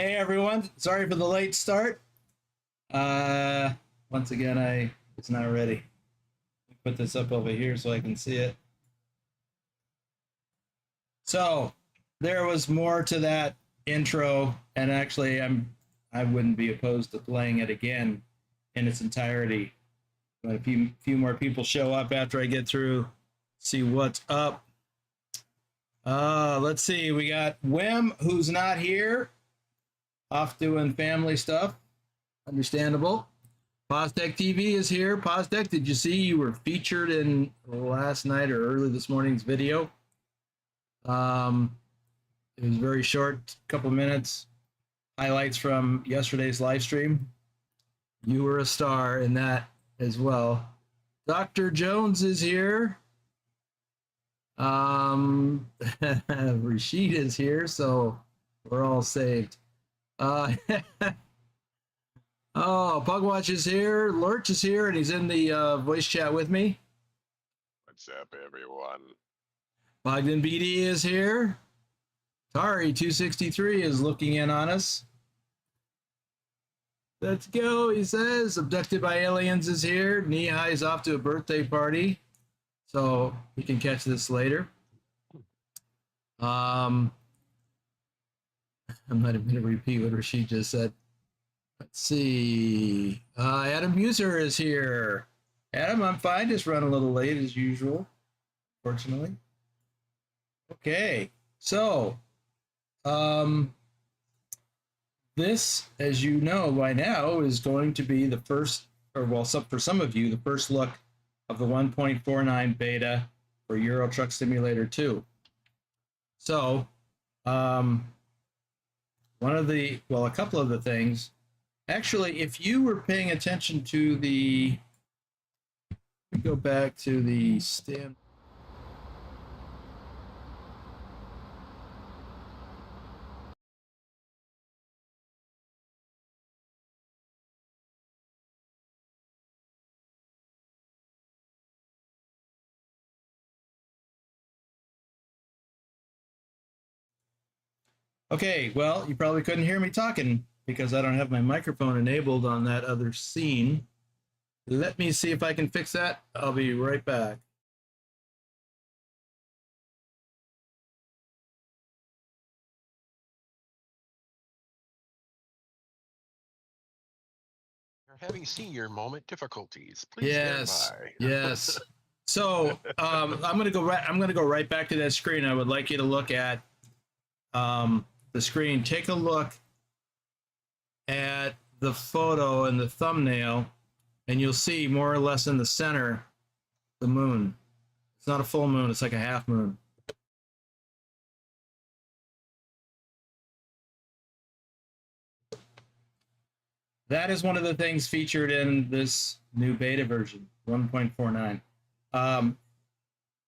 Hey everyone, sorry for the late start. Once again, it's not ready. Put this up over here so I can see it. So there was more to that intro, and actually I wouldn't be opposed to playing it again in its entirety. But a few more people show up after I get through, see what's up. Let's see, we got Wim, who's not here, off doing family stuff. Understandable. Posdeck TV is here. Posdeck, did you see you were featured in last night or early this morning's video? It was very short, couple minutes. Highlights from yesterday's live stream. You were a star in that as well. Dr. Jones is here. Rashid is here, so we're all saved. Oh, Pugwatch is here. Lurch is here, and he's in the voice chat with me. What's up, everyone? Bogdan BD is here. Tari263 is looking in on us. Let's go, he says. Abducted by Aliens is here. Nihai is off to a birthday party, so we can catch this later. I'm not even going to repeat what Rashid just said. Let's see. Adam Muser is here. Adam, I'm fine. Just run a little late as usual, fortunately. Okay, so this, as you know by now, is going to be the first, or well, for some of you, the first look of the 1.49 beta for Euro Truck Simulator 2. So, a couple of the things. Actually, if you were paying attention to the, let me go back to the stand. Okay, well, you probably couldn't hear me talking because I don't have my microphone enabled on that other scene. Let me see if I can fix that. I'll be right back. You're having senior moment difficulties. Please Yes, stand by. yes. So I'm gonna go right back to that screen. I would like you to look at the screen. Take a look at the photo and the thumbnail, and you'll see more or less in the center the moon. It's not a full moon, it's like a half moon. That is one of the things featured in this new beta version, 1.49.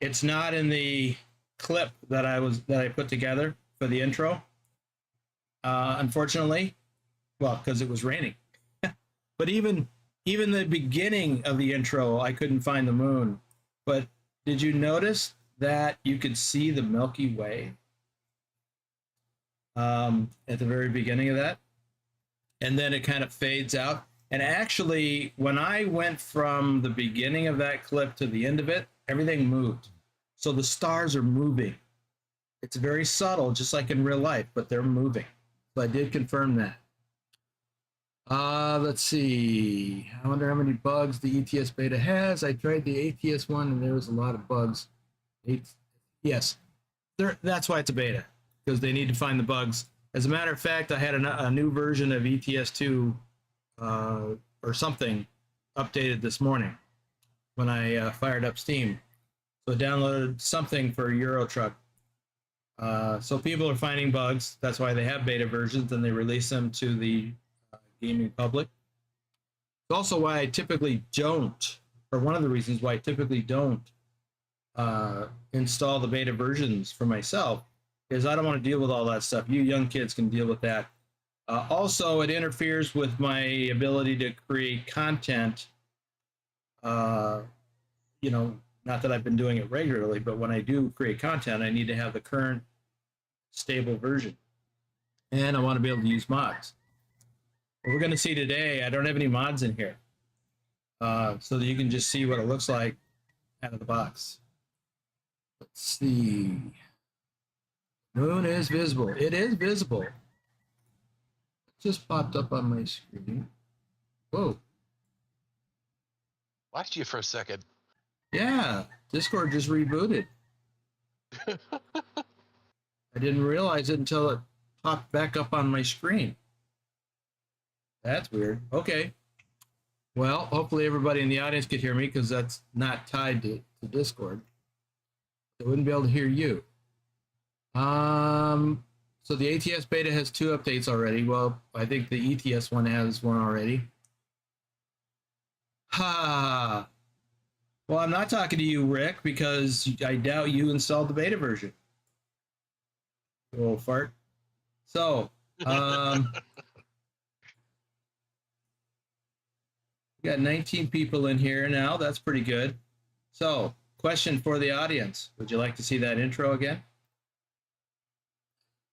It's not in the clip that I put together for the intro, unfortunately. Well, because it was raining. But even the beginning of the intro, I couldn't find the moon. But did you notice that you could see the Milky Way at the very beginning of that? And then it kind of fades out. And actually, when I went from the beginning of that clip to the end of it, everything moved. So the stars are moving. It's very subtle, just like in real life, but they're moving. So I did confirm that. Let's see. I wonder how many bugs the ETS beta has. I tried the ATS one, and there was a lot of bugs. Yes, that's why it's a beta, because they need to find the bugs. As a matter of fact, I had a new version of ETS2 or something updated this morning when I fired up Steam. So I downloaded something for Euro Truck. So people are finding bugs. That's why they have beta versions, and they release them to the gaming public. It's also why I typically don't, or one of the reasons why I typically don't install the beta versions for myself, is I don't want to deal with all that stuff. You young kids can deal with that. Also, it interferes with my ability to create content. You know, not that I've been doing it regularly, but when I do create content, I need to have the current stable version. and I want to be able to use mods. What we're going to see today, I don't have any mods in here, so that you can just see what it looks like out of the box. Let's see. Moon is visible. It is visible. It just popped up on my screen. Whoa. Lost you for a second. Yeah, Discord just rebooted. I didn't realize it until it popped back up on my screen. That's weird. Okay. Well, hopefully everybody in the audience could hear me because that's not tied to Discord. I wouldn't be able to hear you. So the ATS beta has 2 updates already. Well, I think the ETS one has one already. Ha! Well, I'm not talking to you, Rick, because I doubt you installed the beta version. You old fart. So, we got 19 people in here now. That's pretty good. So, question for the audience. Would you like to see that intro again?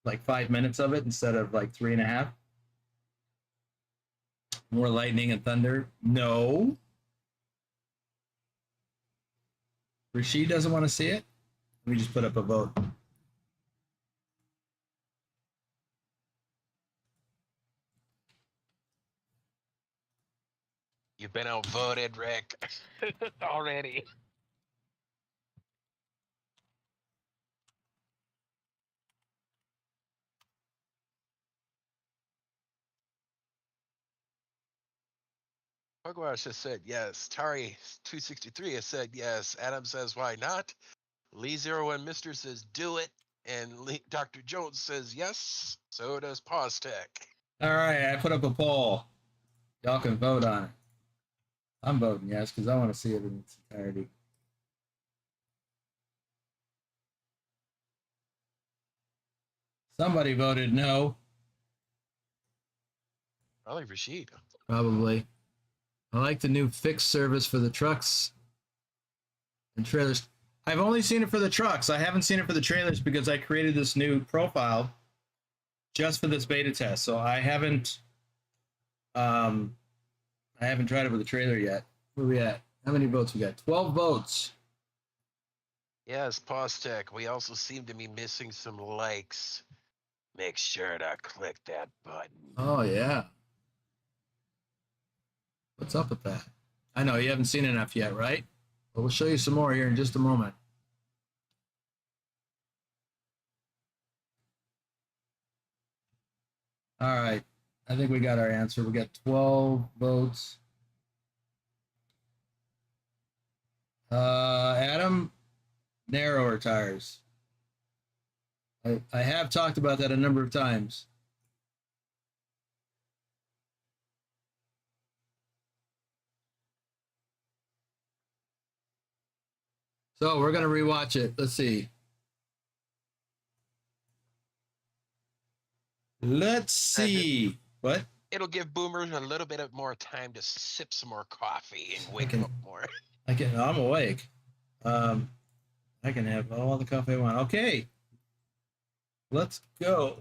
Like 5 minutes of it instead of like 3.5? More lightning and thunder? No. Rashid doesn't want to see it? Let me just put up a vote. You've been outvoted, Rick. Already. Pugwash has said yes. Tari 263 has said yes. Adam says why not. Lee 01 Mister says do it. And Dr. Jones says yes. So does Tech. All right, I put up a poll. Y'all can vote on it. I'm voting yes because I want to see it in its entirety. Somebody voted no. Probably Rashid. Probably. I like the new fixed service for the trucks and trailers. I've only seen it for the trucks. I haven't seen it for the trailers because I created this new profile just for this beta test. So I haven't tried it with the trailer yet. Where we at? How many votes we got? 12 votes. Yes, Tech. We also seem to be missing some likes. Make sure to click that button. Oh yeah. What's up with that? I know you haven't seen enough yet, right? But we'll show you some more here in just a moment. All right. I think we got our answer. We got 12 votes. Adam, narrower tires. I have talked about that a number of times. So we're going to rewatch it. Let's see. Let's see. What? It'll give boomers a little bit of more time to sip some more coffee and wake up more. I'm awake. I can have all the coffee I want. Okay. Let's go.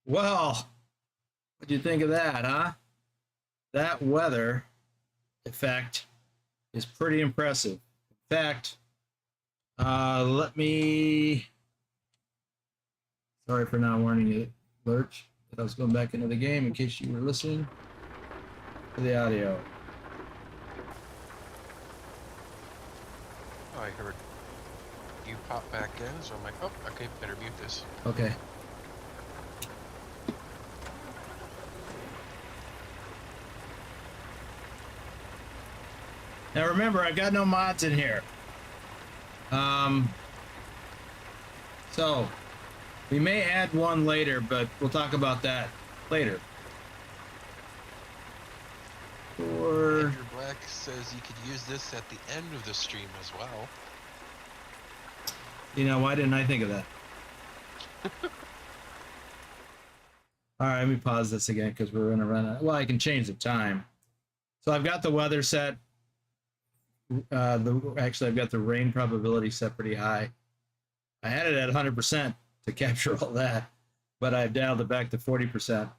Well, what do you think of that, huh? That weather effect is pretty impressive. In fact, let me. Sorry for not warning you, Lurch, that I was going back into the game in case you were listening to the audio. Oh, I heard you pop back in, so I'm like, oh, okay, better mute this. Okay. Now remember, I've got no mods in here. So we may add one later, but we'll talk about that later. Or Andrew Black says you could use this at the end of the stream as well. you know, why didn't I think of that? All right, let me pause this again because we're gonna run out. Well, I can change the time. So I've got the weather set. Actually, I've got the rain probability set pretty high. I had it at 100% to capture all that, but I've dialed it back to 40%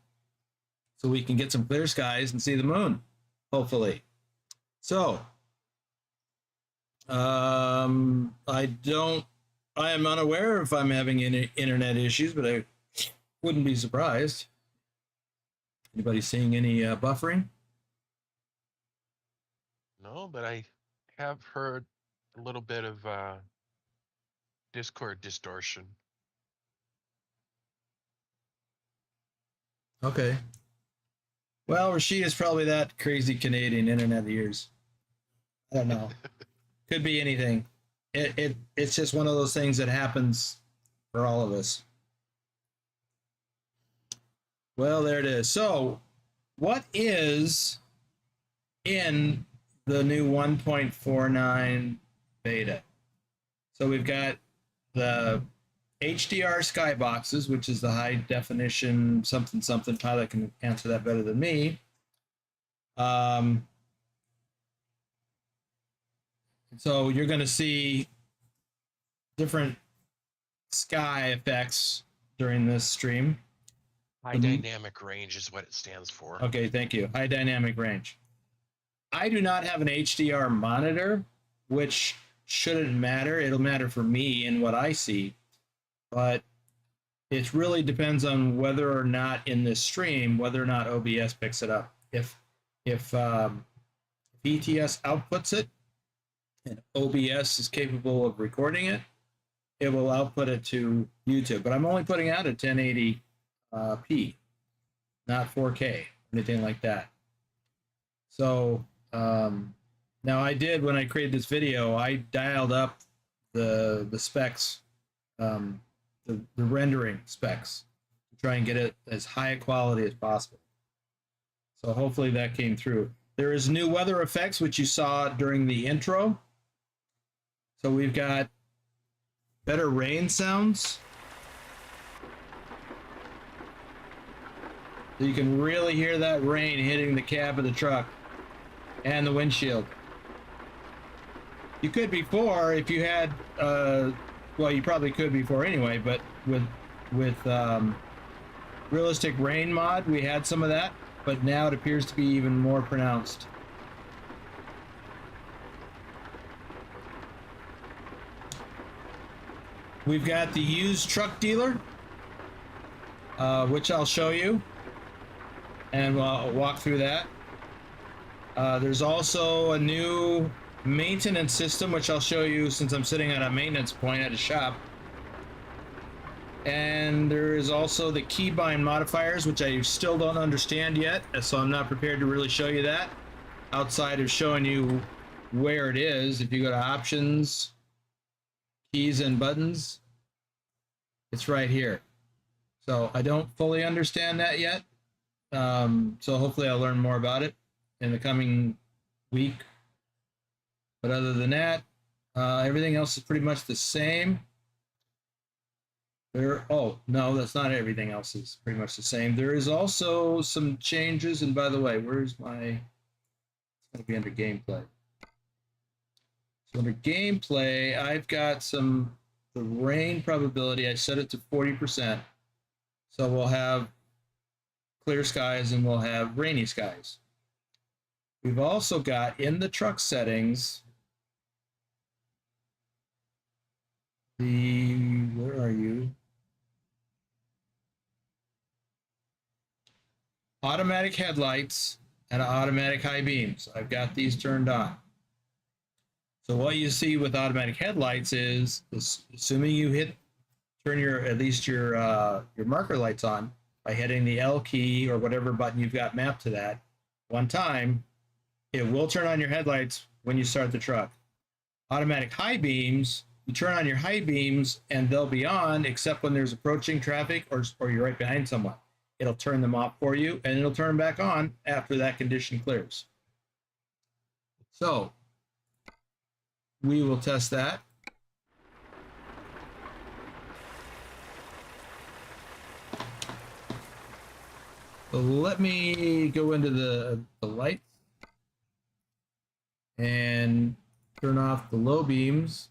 so we can get some clear skies and see the moon, hopefully. So, I am unaware if I'm having any internet issues, but I wouldn't be surprised. Anybody seeing any buffering? No, but I have heard a little bit of Discord distortion. Okay. Well, Rashid is probably that crazy Canadian internet ears. I don't know. Could be anything. It's just one of those things that happens for all of us. Well, there it is. So, what is in the new 1.49 beta? So we've got the HDR skyboxes, which is the high definition something something. Pilot can answer that better than me. So you're going to see different sky effects during this stream. High dynamic range is what it stands for. Okay, thank you. High dynamic range. I do not have an HDR monitor, which shouldn't matter. It'll matter for me and what I see, but it really depends on whether or not in this stream, whether or not OBS picks it up. If ETS outputs it and OBS is capable of recording it, it will output it to YouTube. But I'm only putting out a 1080p, not 4K, anything like that. So now I did, when I created this video, I dialed up the specs, the rendering specs, to try and get it as high a quality as possible. So hopefully that came through. There is new weather effects, which you saw during the intro. So we've got better rain sounds. So you can really hear that rain hitting the cab of the truck and the windshield. You could before, if you had, well, you probably could before anyway, but with realistic rain mod, we had some of that, but now it appears to be even more pronounced. We've got the used truck dealer, which I'll show you, and we'll walk through that. There's also a new maintenance system, which I'll show you since I'm sitting at a maintenance point at a shop. And there is also the keybind modifiers, which I still don't understand yet, so I'm not prepared to really show you that, outside of showing you where it is. If you go to options, keys and buttons, it's right here. So I don't fully understand that yet. So hopefully I'll learn more about it in the coming week. But other than that, everything else is pretty much the same. Oh, no, that's not everything else is pretty much the same. There is also some changes. And by the way, where's my, it's going to be under gameplay. So under gameplay, I've got the rain probability. I set it to 40%. So we'll have clear skies and we'll have rainy skies. We've also got in the truck settings, where are you? Automatic headlights and automatic high beams. I've got these turned on. So what you see with automatic headlights is, assuming you turn at least your marker lights on by hitting the L key or whatever button you've got mapped to that one time, it will turn on your headlights when you start the truck. Automatic high beams, you turn on your high beams and they'll be on except when there's approaching traffic or you're right behind someone. It'll turn them off for you and it'll turn them back on after that condition clears. So we will test that. So let me go into the lights and turn off the low beams.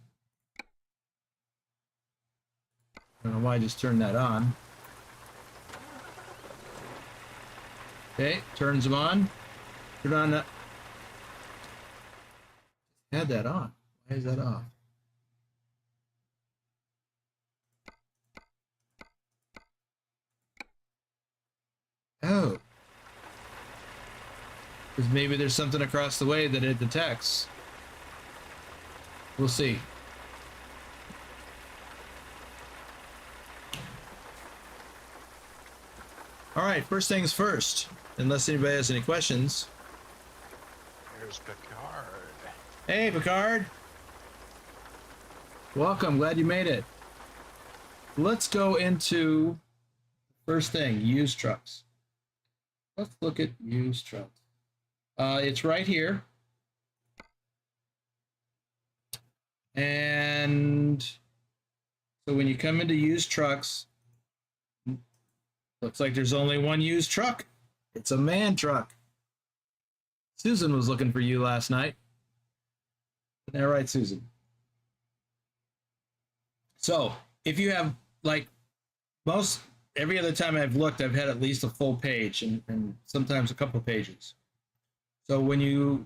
I don't know why I just turned that on. Okay, turns them on. Turn on that. Had that on. Why is that off? Oh. Because maybe there's something across the way that it detects. We'll see. All right, first things first. Unless anybody has any questions. Here's Picard. Hey, Picard. Welcome. Glad you made it. Let's go into first thing, used trucks. Let's look at used trucks. It's right here. And so when you come into used trucks, looks like there's only one used truck. It's a man truck. Susan was looking for you last night. Isn't that right, Susan? So if you have, like, every other time I've looked, I've had at least a full page and sometimes a couple pages. So when you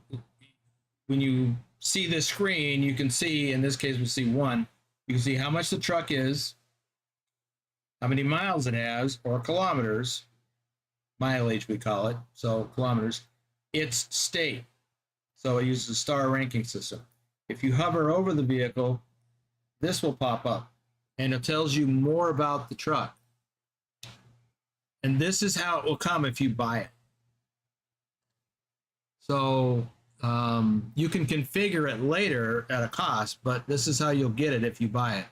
see this screen, you can see, in this case, we'll see one. You can see how much the truck is, how many miles it has, or kilometers, mileage we call it, so kilometers, its state. So it uses a star ranking system. If you hover over the vehicle, this will pop up, and it tells you more about the truck. And this is how it will come if you buy it. So you can configure it later at a cost, but this is how you'll get it if you buy it.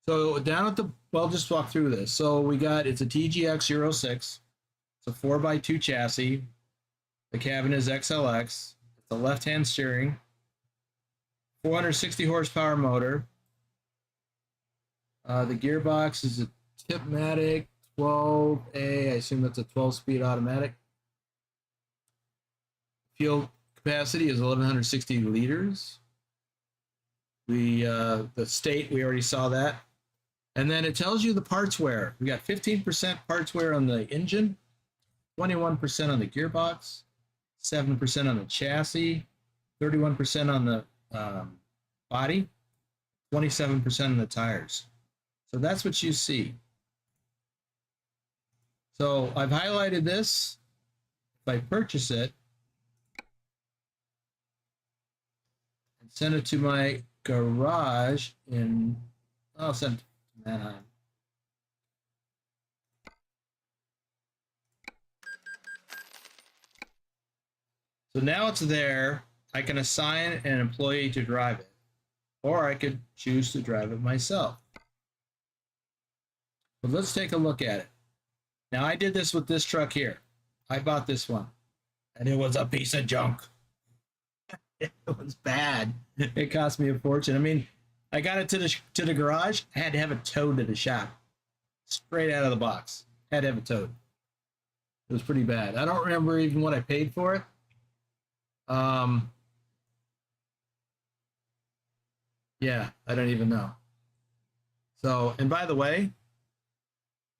So down at well, just walk through this. So we got, it's a TGX 06. It's a 4x2 chassis. The cabin is XLX. It's a left-hand steering. 460 horsepower motor. The gearbox is a Tipmatic 12A. I assume that's a 12-speed automatic. Fuel capacity is 1,160 liters. The state, we already saw that. And then it tells you the parts wear. We got 15% parts wear on the engine, 21% on the gearbox, 7% on the chassis, 31% on the body, 27% on the tires. So that's what you see. So I've highlighted this. If I purchase it and send it to my garage I'll send it to Manheim. So now it's there. I can assign an employee to drive it, or I could choose to drive it myself. But let's take a look at it. Now I did this with this truck here. I bought this one, and it was a piece of junk. It was bad. It cost me a fortune. I mean, I got it to the garage. I had to have it towed to the shop, straight out of the box. Had to have it towed. It was pretty bad. I don't remember even what I paid for it. Yeah, I don't even know. So, and by the way,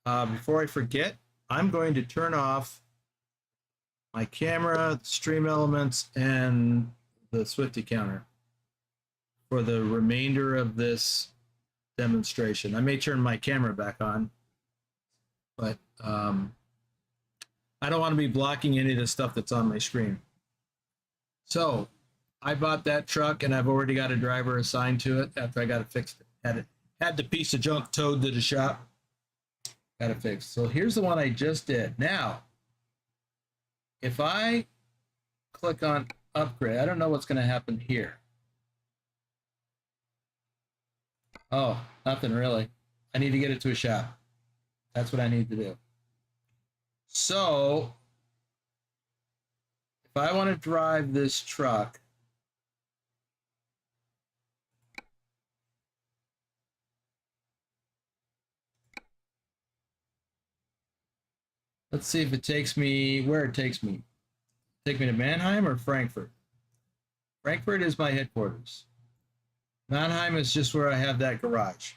before I forget, I'm going to turn off my camera, stream elements, and the Swifty counter for the remainder of this demonstration. I may turn my camera back on, but I don't want to be blocking any of the stuff that's on my screen. So I bought that truck and I've already got a driver assigned to it after I got it fixed. Had the piece of junk towed to the shop. Got it fixed. So here's the one I just did. Now, if I click on upgrade, I don't know what's going to happen here. Oh, nothing really. I need to get it to a shop. That's what I need to do. So if I want to drive this truck, let's see if it takes me where it takes me. Take me to Mannheim or Frankfurt? Frankfurt is my headquarters. Mannheim is just where I have that garage.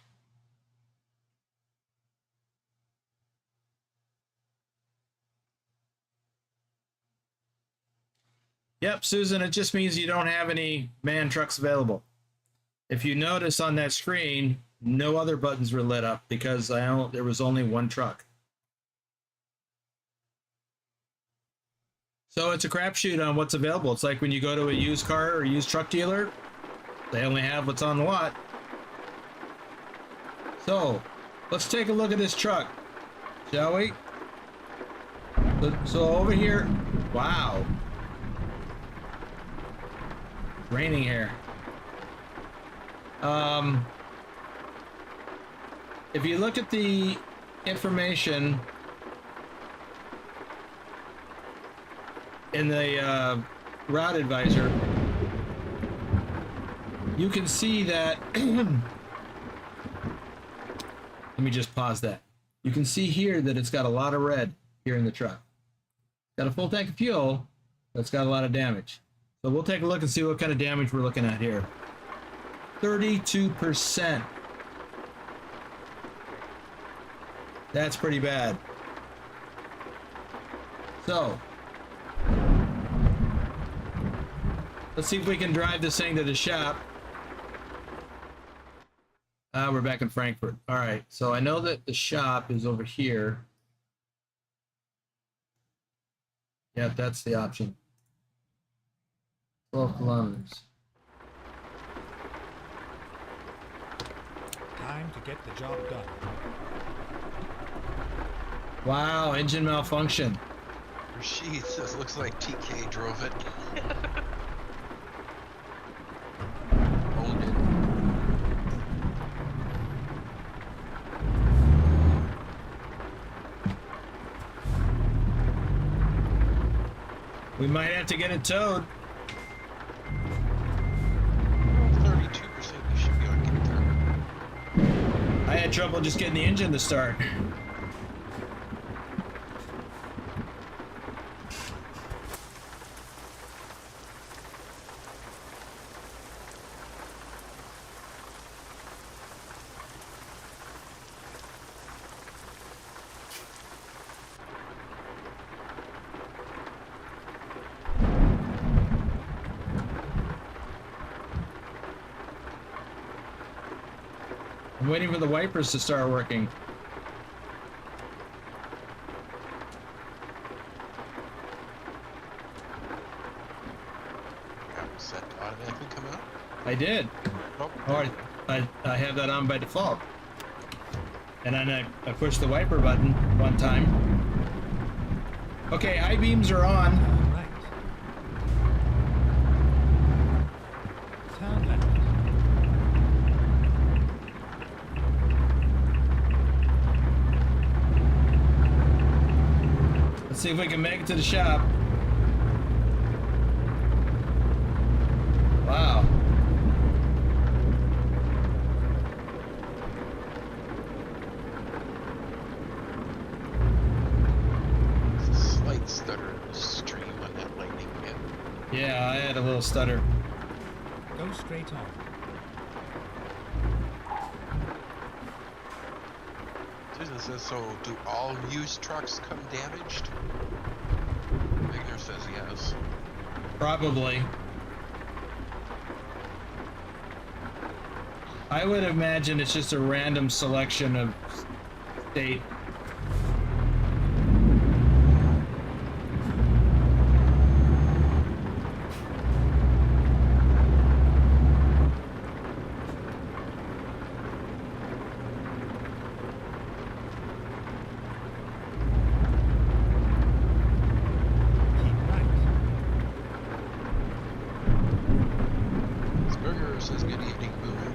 Yep, Susan, it just means you don't have any MAN trucks available. If you notice on that screen, no other buttons were lit up because there was only one truck. So it's a crapshoot on what's available. It's like when you go to a used car or used truck dealer, they only have what's on the lot. So let's take a look at this truck, shall we? So over here, wow. Raining here. If you look at the information in the route advisor, you can see that let me just pause that. You can see here that it's got a lot of red here in the truck. Got a full tank of fuel, but it's got a lot of damage. So we'll take a look and see what kind of damage we're looking at here. 32%. That's pretty bad. So let's see if we can drive this thing to the shop. We're back in Frankfurt. All right, so I know that the shop is over here. Yeah, that's the option. 12 kilometers. Time to get the job done. Wow, engine malfunction. Rashid says looks like TK drove it. Owned it. We might have to get it towed. 32%, you should be able to get there. I had trouble just getting the engine to start. I'm waiting for the wipers to start working. Set to automatically come out? I did. Nope. Oh, I have that on by default. And then I pushed the wiper button one time. Okay, high beams are on. Right. Turn left. Let's see if we can make it to the shop. Wow. There's a slight stutter in the stream on that lightning hit. Yeah, I had a little stutter. Go straight on. Susan, Ethan says, so do all used trucks come damaged? Vigner says yes. Probably. I would imagine it's just a random selection of state. Keep right. Spurger says good evening, Boomer.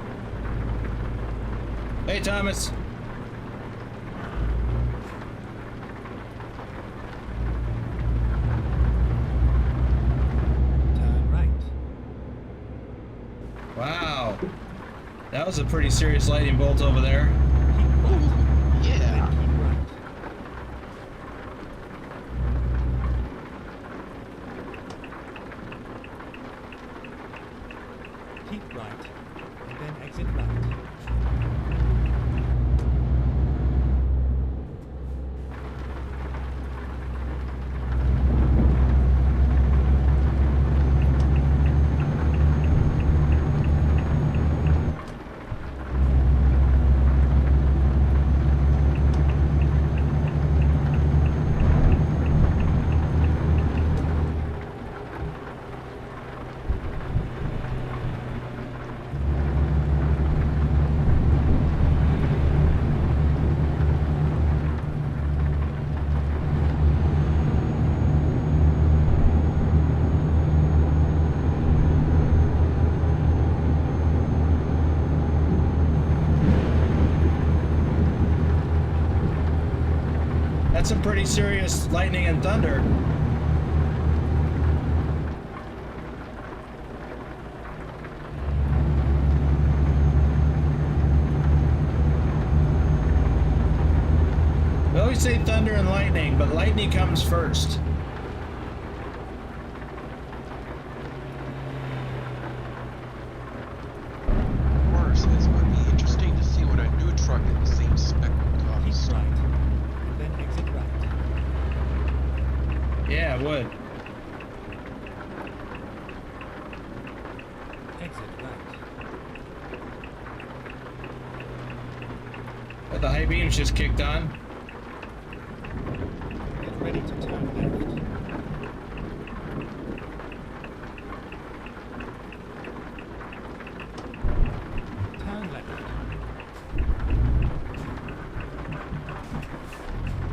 Hey, Thomas. Turn right. Wow. That was a pretty serious lightning bolt over there. Keep right. Yeah. Then keep right. Keep right. And then exit right. That's some pretty serious lightning and thunder. We always say thunder and lightning, but lightning comes first. Warner says it would be interesting to see what a new truck in the same spec would Keep cost. right. And then exit right. Yeah, it would. Exit right. But the high beams just kicked on. Get ready to turn left. Turn left.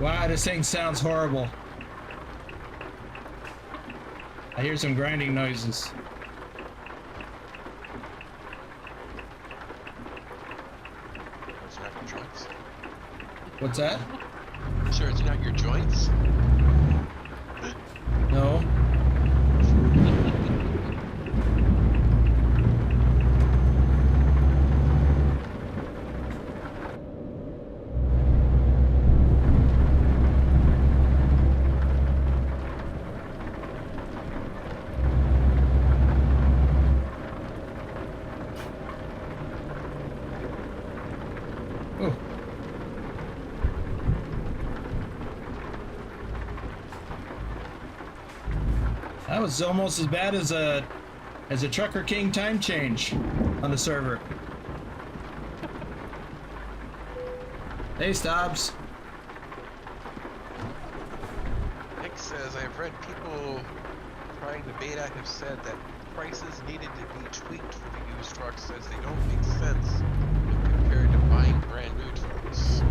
Wow, this thing sounds horrible. I hear some grinding noises. It's not your joints. What's that? Sure, it's not your joints. No. Oh. That was almost as bad as a Trucker King time change on the server. Hey, Stobbs. Nick says, I've read people trying the beta have said that prices needed to be tweaked for the used trucks as they don't make sense when compared to buying brand new trucks.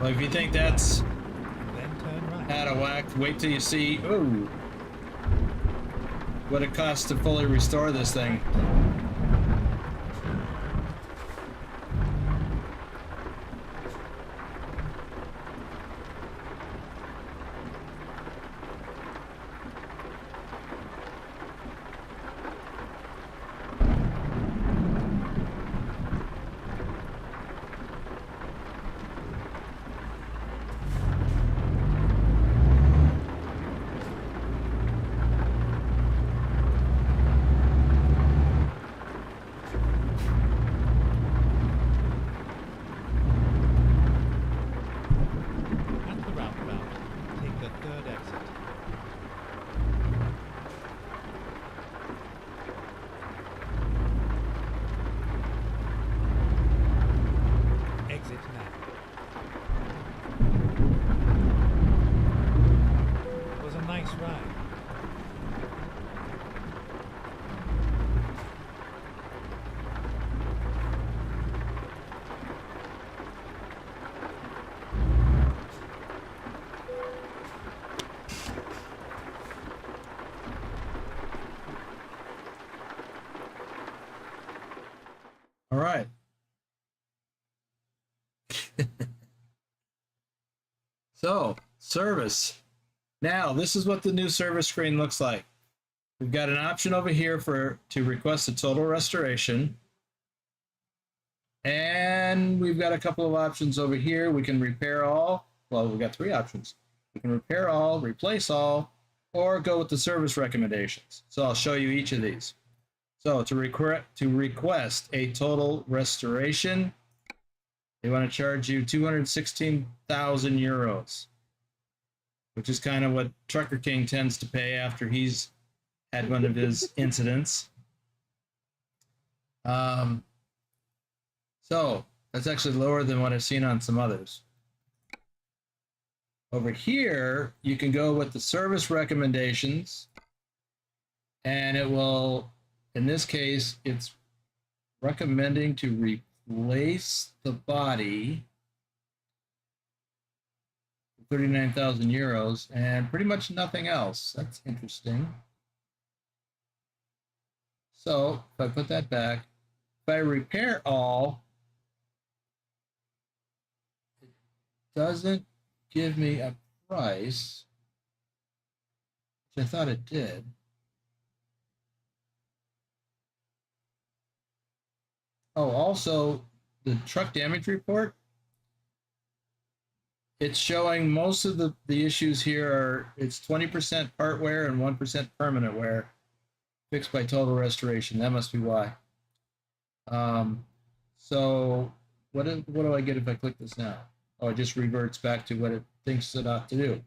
Well, if you think that's Then turn right. out of whack, wait till you see, ooh, what it costs to fully restore this thing. So, service. Now, this is what the new service screen looks like. We've got an option over here to request a total restoration. And we've got a couple of options over here. We can repair all. Well, we've got 3 options. We can repair all, replace all, or go with the service recommendations. So I'll show you each of these. So to request a total restoration, they want to charge you 216,000 euros, which is kind of what Trucker King tends to pay after he's had one of his incidents. So that's actually lower than what I've seen on some others. Over here, you can go with the service recommendations, and it will, in this case, it's recommending to replace the body for 39,000 euros and pretty much nothing else. That's interesting. So if I put that back, if I repair all, it doesn't give me a price, which I thought it did. Oh, also the truck damage report. It's showing most of the issues here are, it's 20% part wear and 1% permanent wear, fixed by total restoration. That must be why. So what do I get if I click this now? Oh, it just reverts back to what it thinks it ought to do,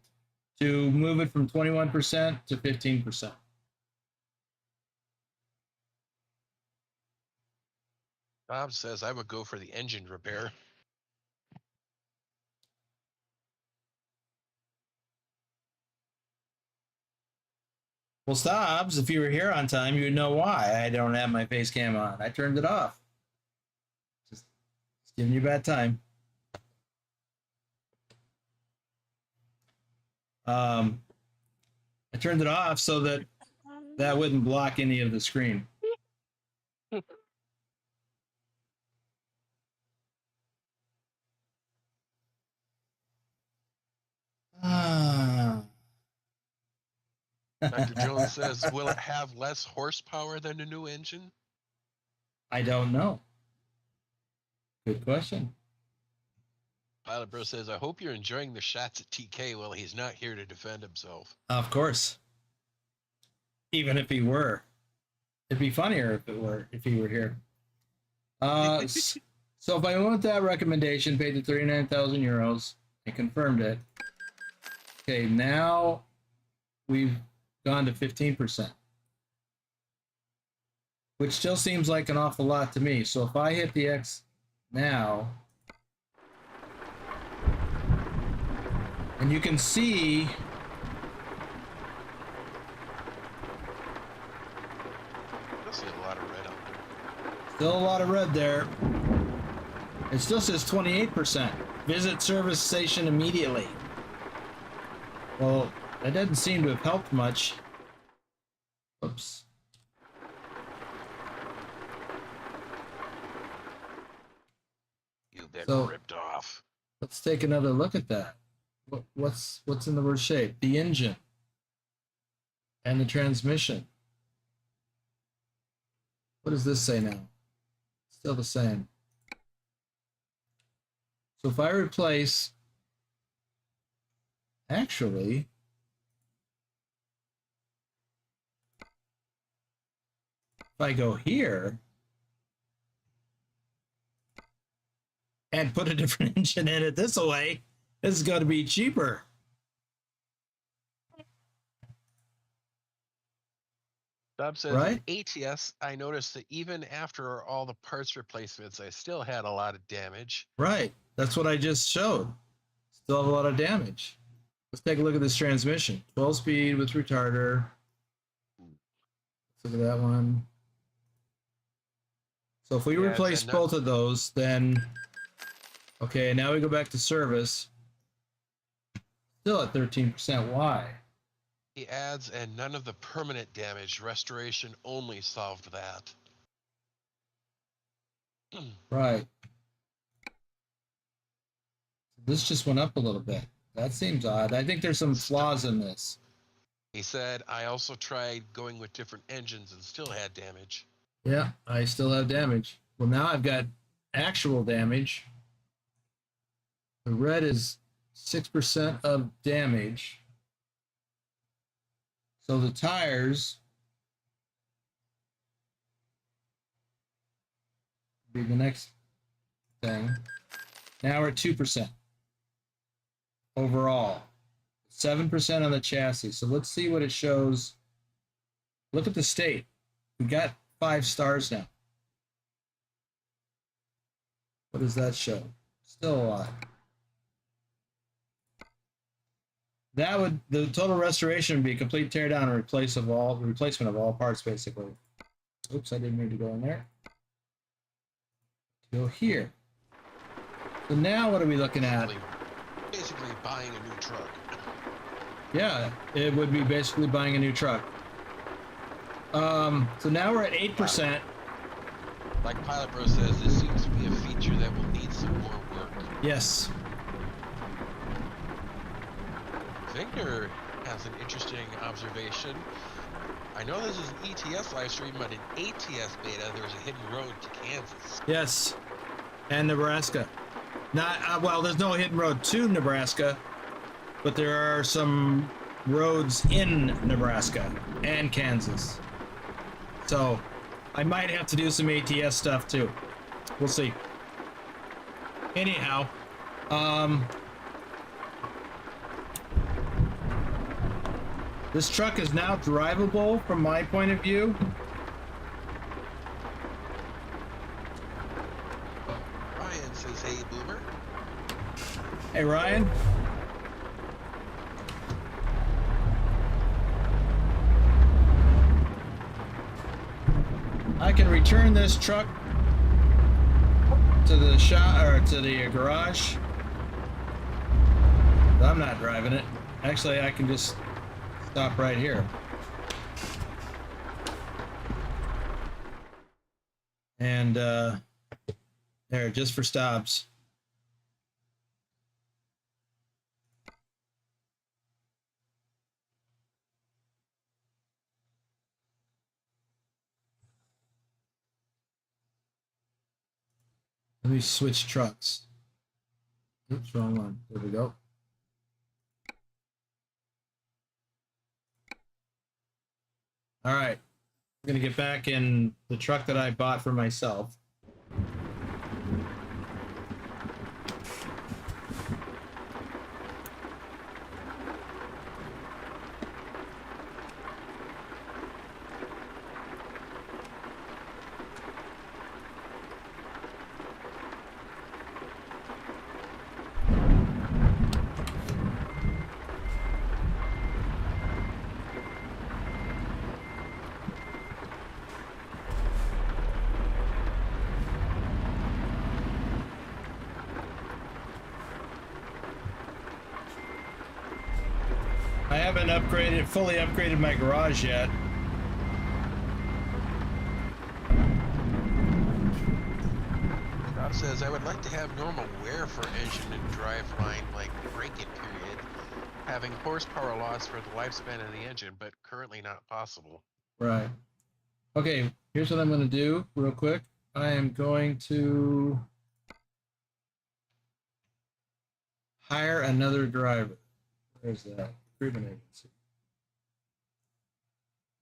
to move it from 21% to 15%. Bob says I would go for the engine repair. Well, Stobbs, if you were here on time, you would know why I don't have my face cam on. I turned it off. Just giving you a bad time. I turned it off so that wouldn't block any of the screen. Dr. Jones says, will it have less horsepower than a new engine? I don't know. Good question. Pilot Bro says, I hope you're enjoying the shots at TK while he's not here to defend himself. Of course. Even if he were. It'd be funnier if he were here. So if I went with that recommendation, paid the 39,000 euros, I confirmed it. Okay, now we've gone to 15%, which still seems like an awful lot to me. So if I hit the X now, and you can see Still a lot of red out there. still a lot of red there. It still says 28%. Visit service station immediately. Well, that doesn't seem to have helped much. Oops. You've been So- ripped off. Let's take another look at that. What's in the worst shape? The engine and the transmission. What does this say now? Still the same. So if I replace, actually, if I go here and put a different engine in it this way, this is going to be cheaper. Bob says, Right? ATS, I noticed that even after all the parts replacements, I still had a lot of damage. Right. That's what I just showed. Still have a lot of damage. Let's take a look at this transmission. 12 speed with retarder. Let's look at that one. So if we Yeah, replace both of those, then okay, now we go back to service. Still at 13%. Why? He adds, and none of the permanent damage. Restoration only solved that. Right. This just went up a little bit. That seems odd. I think there's some flaws in this. He said, I also tried going with different engines and still had damage. Yeah, I still have damage. Well, now I've got actual damage. The red is 6% of damage. So the tires be the next thing. Now we're at 2% overall. 7% on the chassis. So let's see what it shows. Look at the state. We got 5 stars now. What does that show? Still a lot. That would, the total restoration would be a complete teardown and replacement of all parts, basically. Oops, I didn't mean to go in there. Go here. So now what are we looking at? Basically buying a new truck. Yeah, it would be basically buying a new truck. So now we're at 8%. Like Pilot Bro says, this seems to be a feature that will need some more work. Yes. Vigner has an interesting observation. I know this is an ETS live stream, but in ATS beta, there's a hidden road to Kansas. Yes. And Nebraska. Not well, there's no hidden road to Nebraska, but there are some roads in Nebraska and Kansas. So I might have to do some ATS stuff too. We'll see. Anyhow, this truck is now drivable from my point of view. Ryan says, hey, Boomer. Hey, Ryan. I can return this truck to the shop or to the garage. I'm not driving it. Actually, I can just stop right here. And there, just for stops. Let me switch trucks. Oops, wrong one. There we go. All right. I'm going to get back in the truck that I bought for myself. I haven't fully upgraded my garage yet. Rob says, I would like to have normal wear for engine and driveline, like break-it period, having horsepower loss for the lifespan of the engine, but currently not possible. Right. Okay, here's what I'm going to do real quick. I am going to hire another driver. Where's that? Recruitment agency.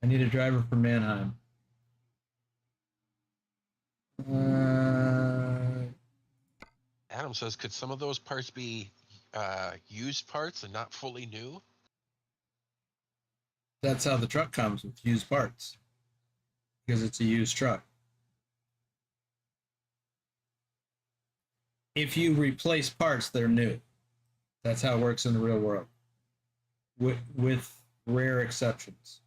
I need a driver for Mannheim. Adam says, could some of those parts be used parts and not fully new? That's how the truck comes, with used parts, because it's a used truck. If you replace parts, they're new. That's how it works in the real world, with rare exceptions.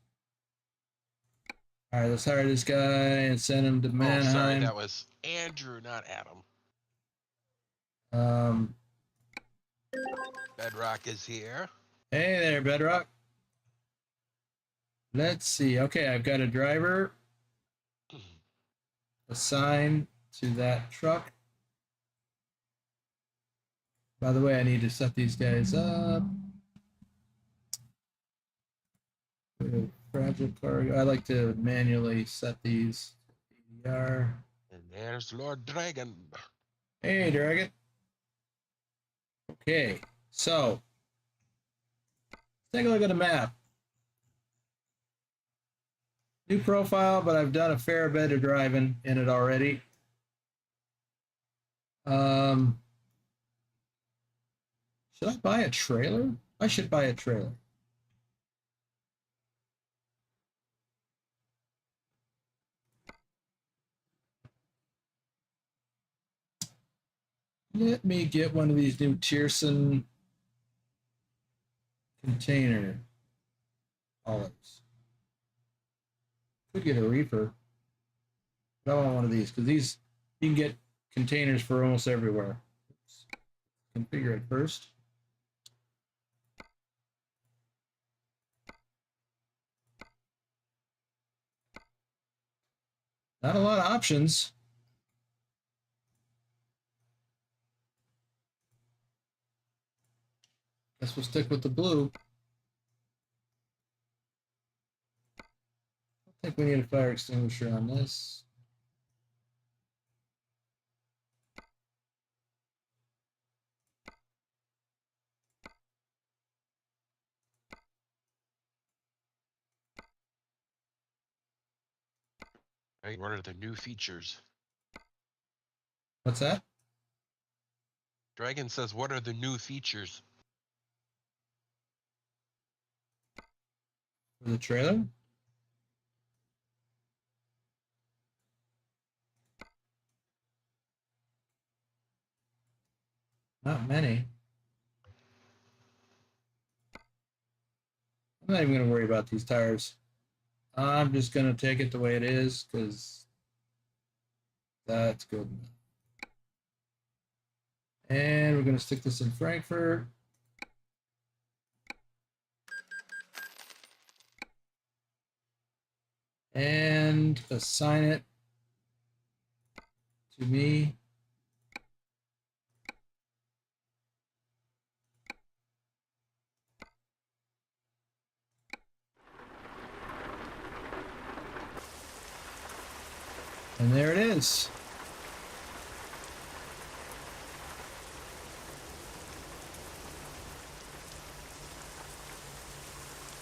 All right, let's hire this guy and send him to Mannheim. Oh, sorry, that was Andrew, not Adam. Bedrock is here. Hey there, Bedrock. Let's see. Okay, I've got a driver assigned to that truck. By the way, I need to set these guys up. Fragile cargo. I like to manually set these. ADR. And there's Lord Dragon. Hey, Dragon. Okay, so take a look at the map. New profile, but I've done a fair bit of driving in it already. Should I buy a trailer? I should buy a trailer. Let me get one of these new Tierson container haulers. Could get a reefer. But I want one of these because these you can get containers for almost everywhere. Oops. Configure it first. Not a lot of options. Guess we'll stick with the blue. I think we need a fire extinguisher on this. Right, what are the new features? What's that? Dragon says, what are the new features? For the trailer? Not many. I'm not even going to worry about these tires. I'm just going to take it the way it is because that's good enough. And we're going to stick this in Frankfurt. And assign it to me. And there it is.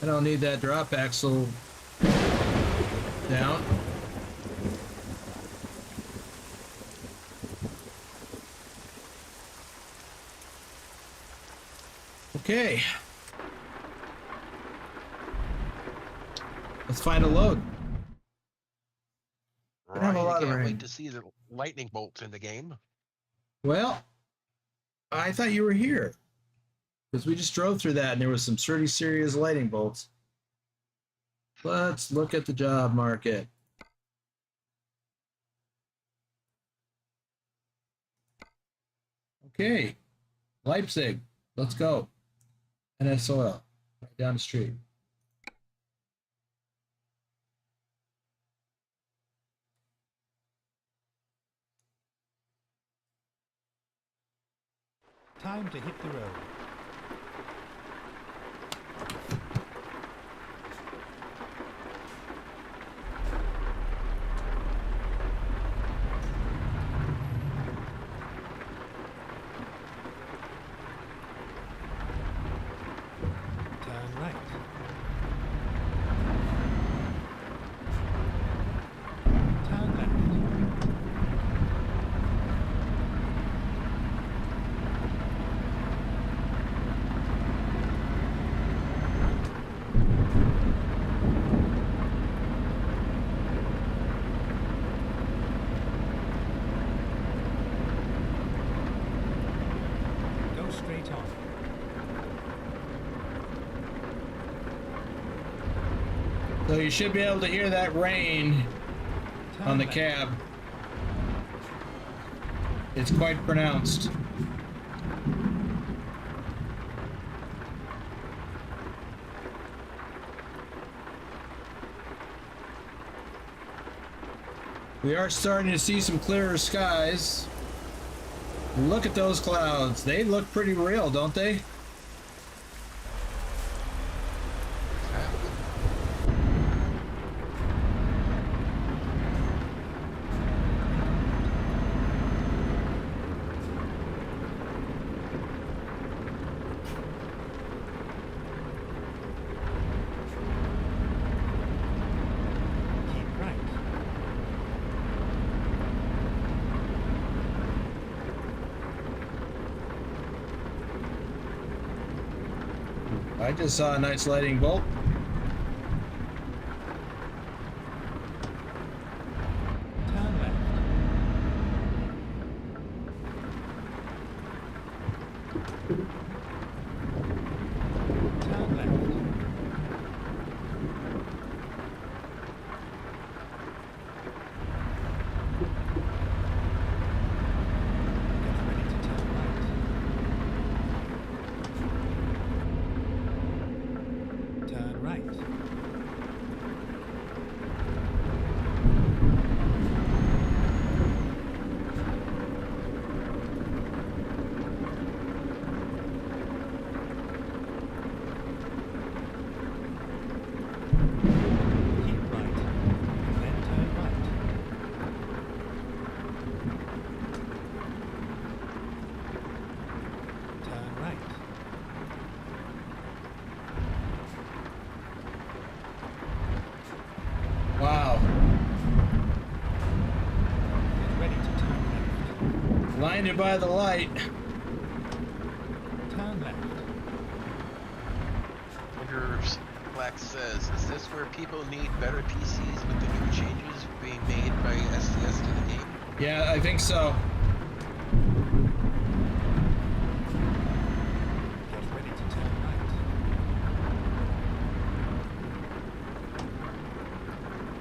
I don't need that drop axle down. Okay. Let's find a load. Right, have a lot of can't rain. wait to see the lightning bolts in the game. Well, I thought you were here because we just drove through that and there was some pretty serious lightning bolts. Let's look at the job market. Okay, Leipzig, let's go. NS Oil, right down the street. Time to hit the road. Turn right. Turn left. Go straight on. So you should be able to hear that rain Turn on the left. cab. It's quite pronounced. We are starting to see some clearer skies. Look at those clouds. They look pretty real, don't they? Keep right. I just saw a nice lightning bolt. Turn left. Turn left. Get ready to turn right. Turn right. Keep right. Then turn right. Turn right. Wow. Get ready to turn left. Blinded by the light. Turn left. Wonder Black says, is this where people need better PCs with the new changes being made by SDS to the game? Yeah, I think so. Get ready to turn right.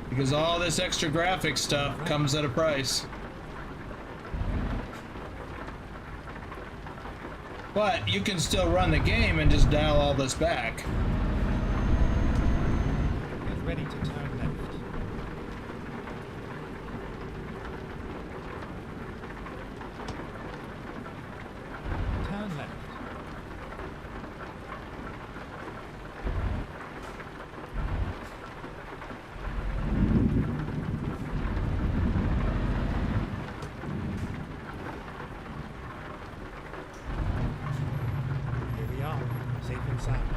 Because all this extra graphic stuff comes at a price. But you can still run the game and just dial all this back. Get ready to turn left. Turn left. Here we are, safe and sound.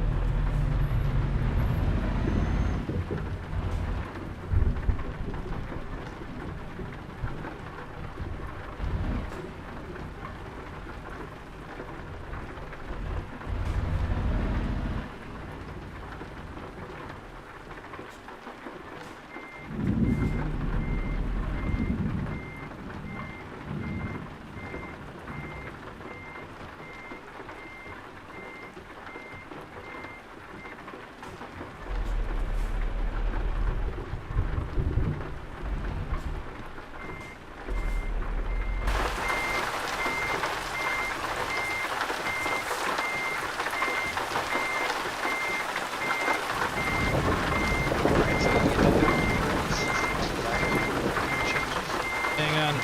Hang on.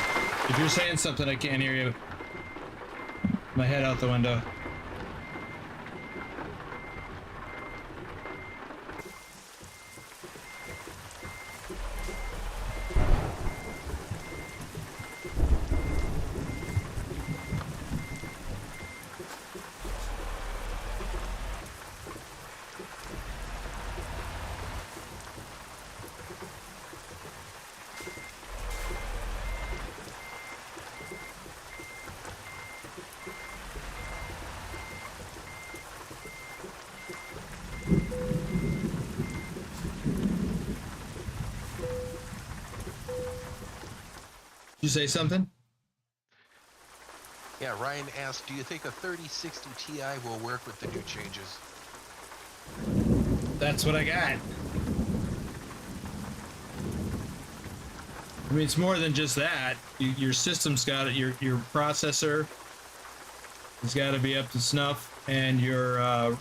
If you're saying something, I can't hear you. My head out the window. Did you say something? Yeah, Ryan asked, do you think a 3060 Ti will work with the new changes? That's what I got. I mean, it's more than just that. Your system's got it. Your processor has got to be up to snuff, and your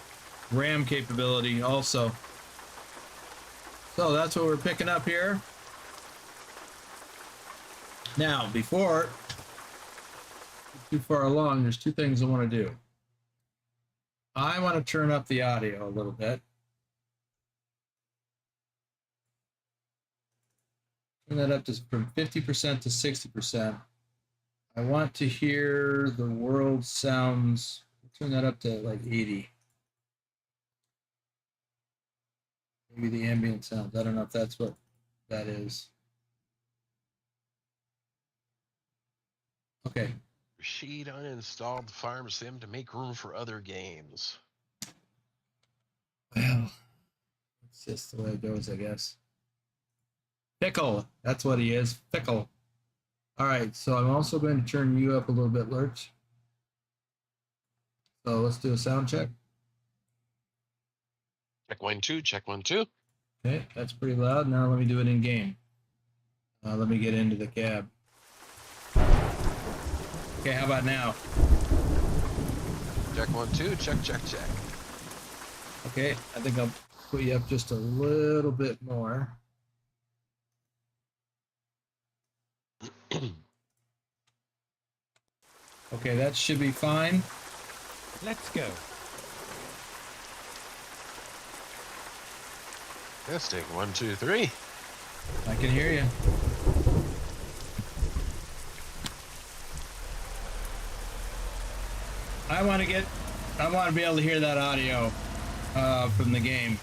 RAM capability also. So that's what we're picking up here. Now, before too far along, there's two things I want to do. I want to turn up the audio a little bit. Turn that up to from 50% to 60%. I want to hear the world sounds. Turn that up to like 80. Maybe the ambient sounds. I don't know if that's what that is. Okay. Rashid uninstalled Farm Sim to make room for other games. Well, it's just the way it goes, I guess. Fickle. That's what he is. Fickle. All right. So I'm also going to turn you up a little bit, Lurch. So let's do a sound check. Check 1 2. Check 1 2. Okay, that's pretty loud. Now let me do it in game. Let me get into the cab. Okay, how about now? Check 1 2. Check check check. Okay, I think I'll put you up just a little bit more. Okay, that should be fine. Let's go. Testing 1 2 3. I can hear you. I want to be able to hear that audio from the game.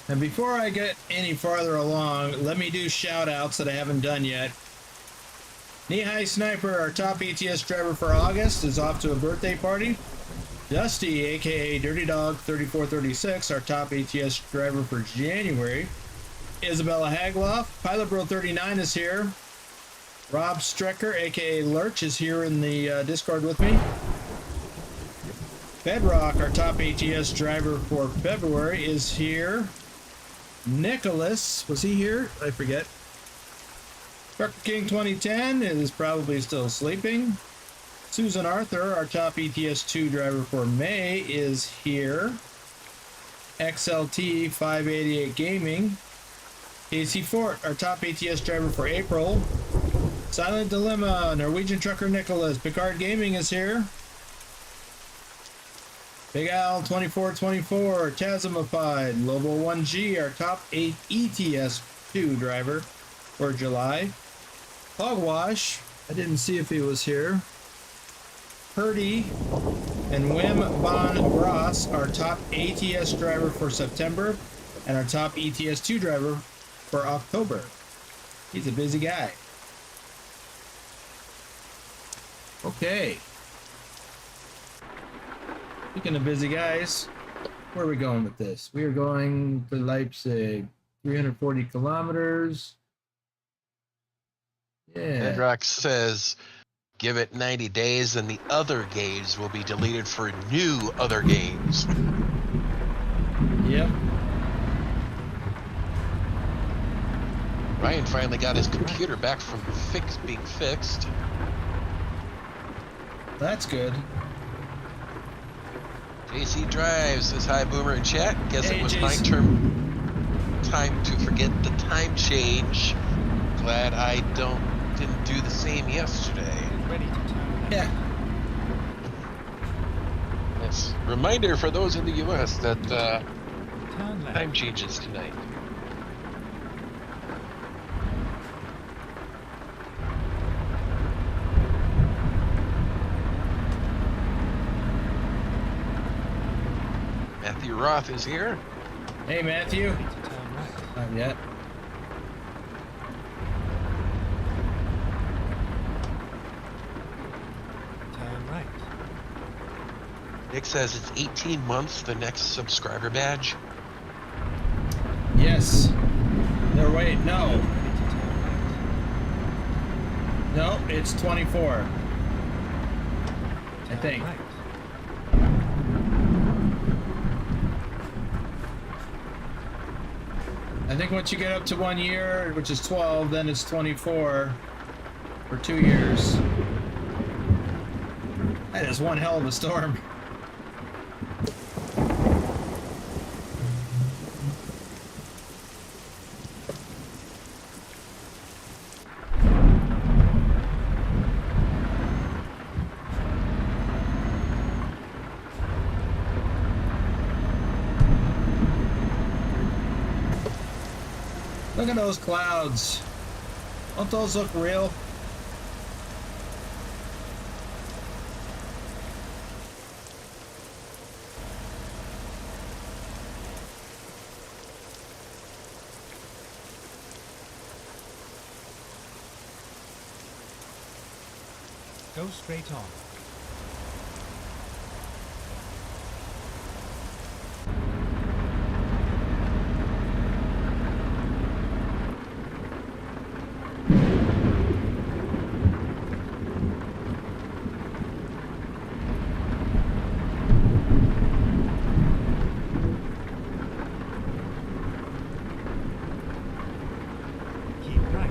And before I get any farther along, let me do shout outs that I haven't done yet. Knee-High Sniper, our top ATS driver for August, is off to a birthday party. Dusty, aka Dirty Dog 3436, our top ATS driver for January. Isabella Hagloff, Pilot Bro 39 is here. Rob Strecker, aka Lurch, is here in the Discord with me. Bedrock, our top ATS driver for February, is here. Nicholas, was he here? I forget. Trucker King 2010 is probably still sleeping. Susan Arthur, our top ETS2 driver for May, is here. XLT 588 Gaming. AC Fort, our top ATS driver for April. Silent Dilemma, Norwegian Trucker Nicholas, Picard Gaming is here. Big Al 2424, Tasmified, Lobo 1G, our top 8 ETS2 driver for July. Hogwash, I didn't see if he was here. Purdy and Wim Von Ross, our top ATS driver for September, and our top ETS2 driver for October. He's a busy guy. Okay. Speaking of busy guys, where are we going with this? We are going to Leipzig, 340 kilometers. Yeah. Bedrock says, give it 90 days and the other games will be deleted for new other games. Yep. Ryan finally got his computer back from being fixed. That's good. JC Drive says, hi Boomer in chat. Guess Hey, it was JC. my time to forget the time change. Glad I didn't do the same yesterday. Ready to turn left. Yeah. Yes. Reminder for those in the US that Turn left. time changes tonight. Matthew Roth is here. Hey, Matthew. Ready to turn right. Not yet. Turn right. Nick says it's 18 months, the next subscriber badge. Yes. No, wait, no. Ready to turn right. No, it's 24. I Turn think. right. I think once you get up to 1 year, which is 12, then it's 24 for 2 years. That is one hell of a storm. Look at those clouds. Don't those look real? Go straight on. Keep right.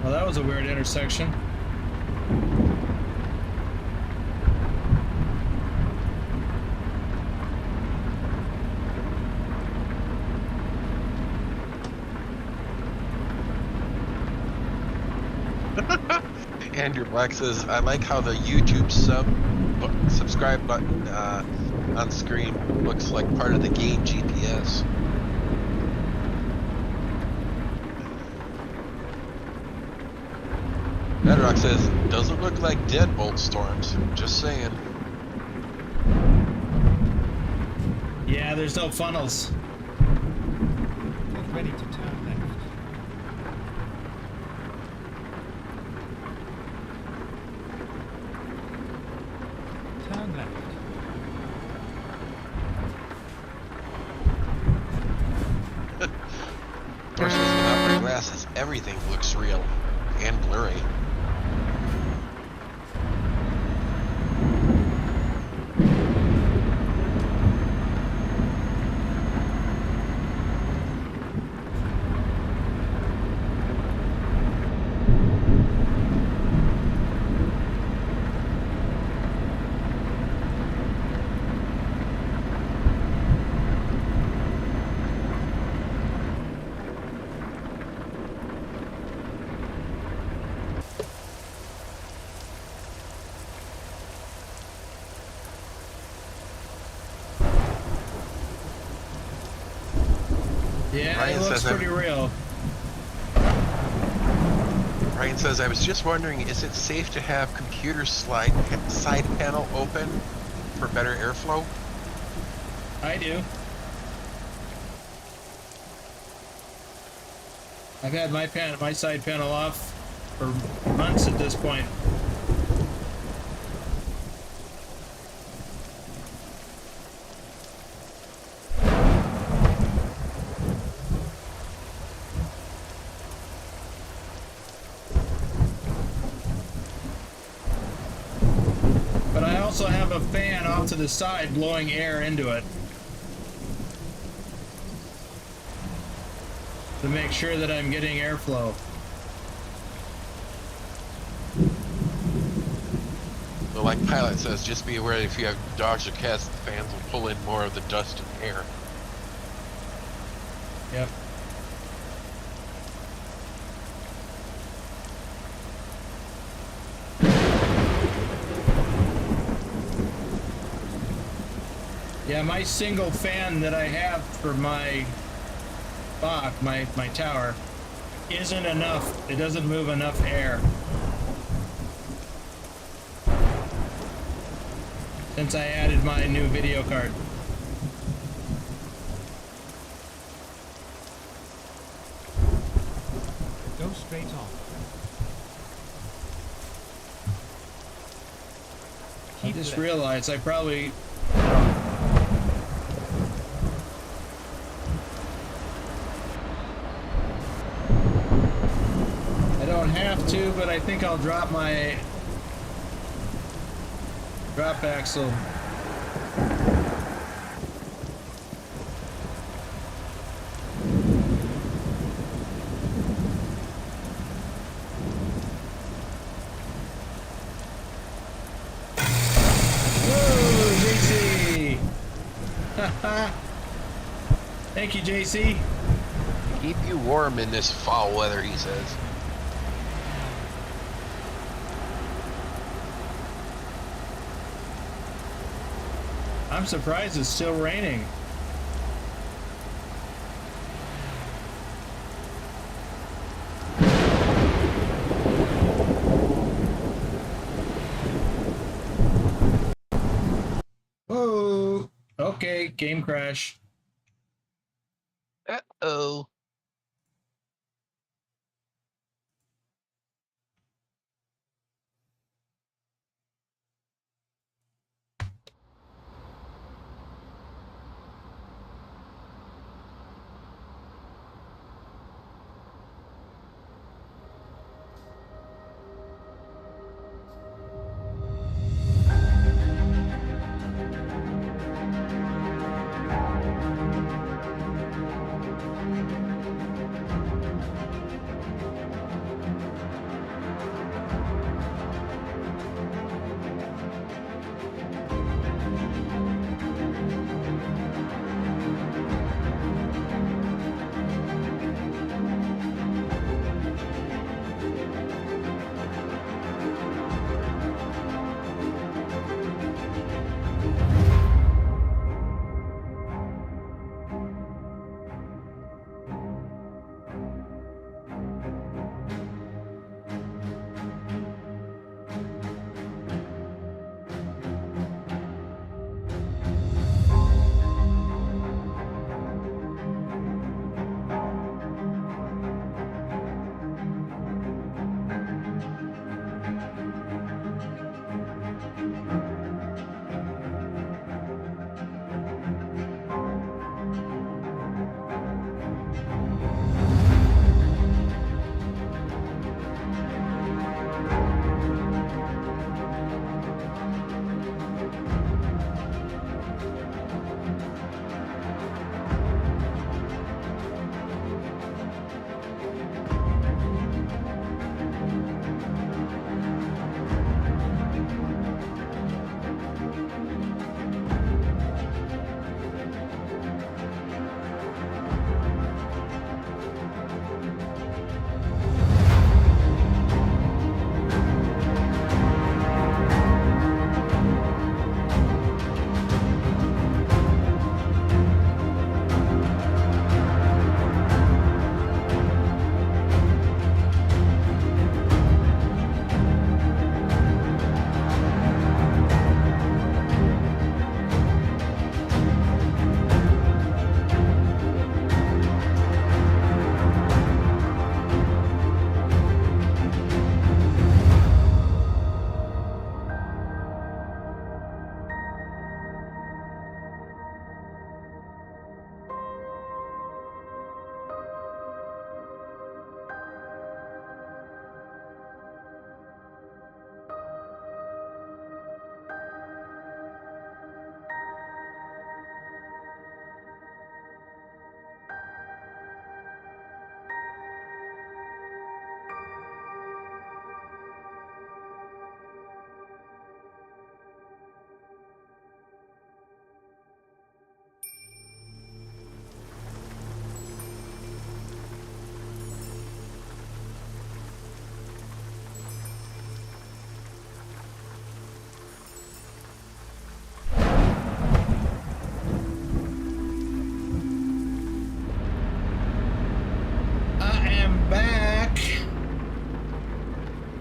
Well, that was a weird intersection. Andrew Black says, I like how the YouTube subscribe button on screen looks like part of the game GPS. Bedrock says, doesn't look like deadbolt storms. Just saying. Yeah, there's no funnels. Get ready to turn left. Turn left. Of course, without my glasses, everything looks real and blurry. Yeah, Ryan it looks says pretty real. Ryan says, I was just wondering, is it safe to have computer side panel open for better airflow? I do. I've had my side panel off for months at this point. But I also have a fan off to the side blowing air into it to make sure that I'm getting airflow. So like Pilot says, just be aware that if you have dogs or cats, the fans will pull in more of the dust and air. Yep. Yeah, my single fan that I have for my Bach, my tower, isn't enough. It doesn't move enough air. Since I added my new video card. I just realized I probably... I don't have to, but I think I'll drop my drop axle. Thank you, JC. Keep you warm in this foul weather, he says. I'm surprised it's still raining. Whoa. Okay, game crash. Uh-oh.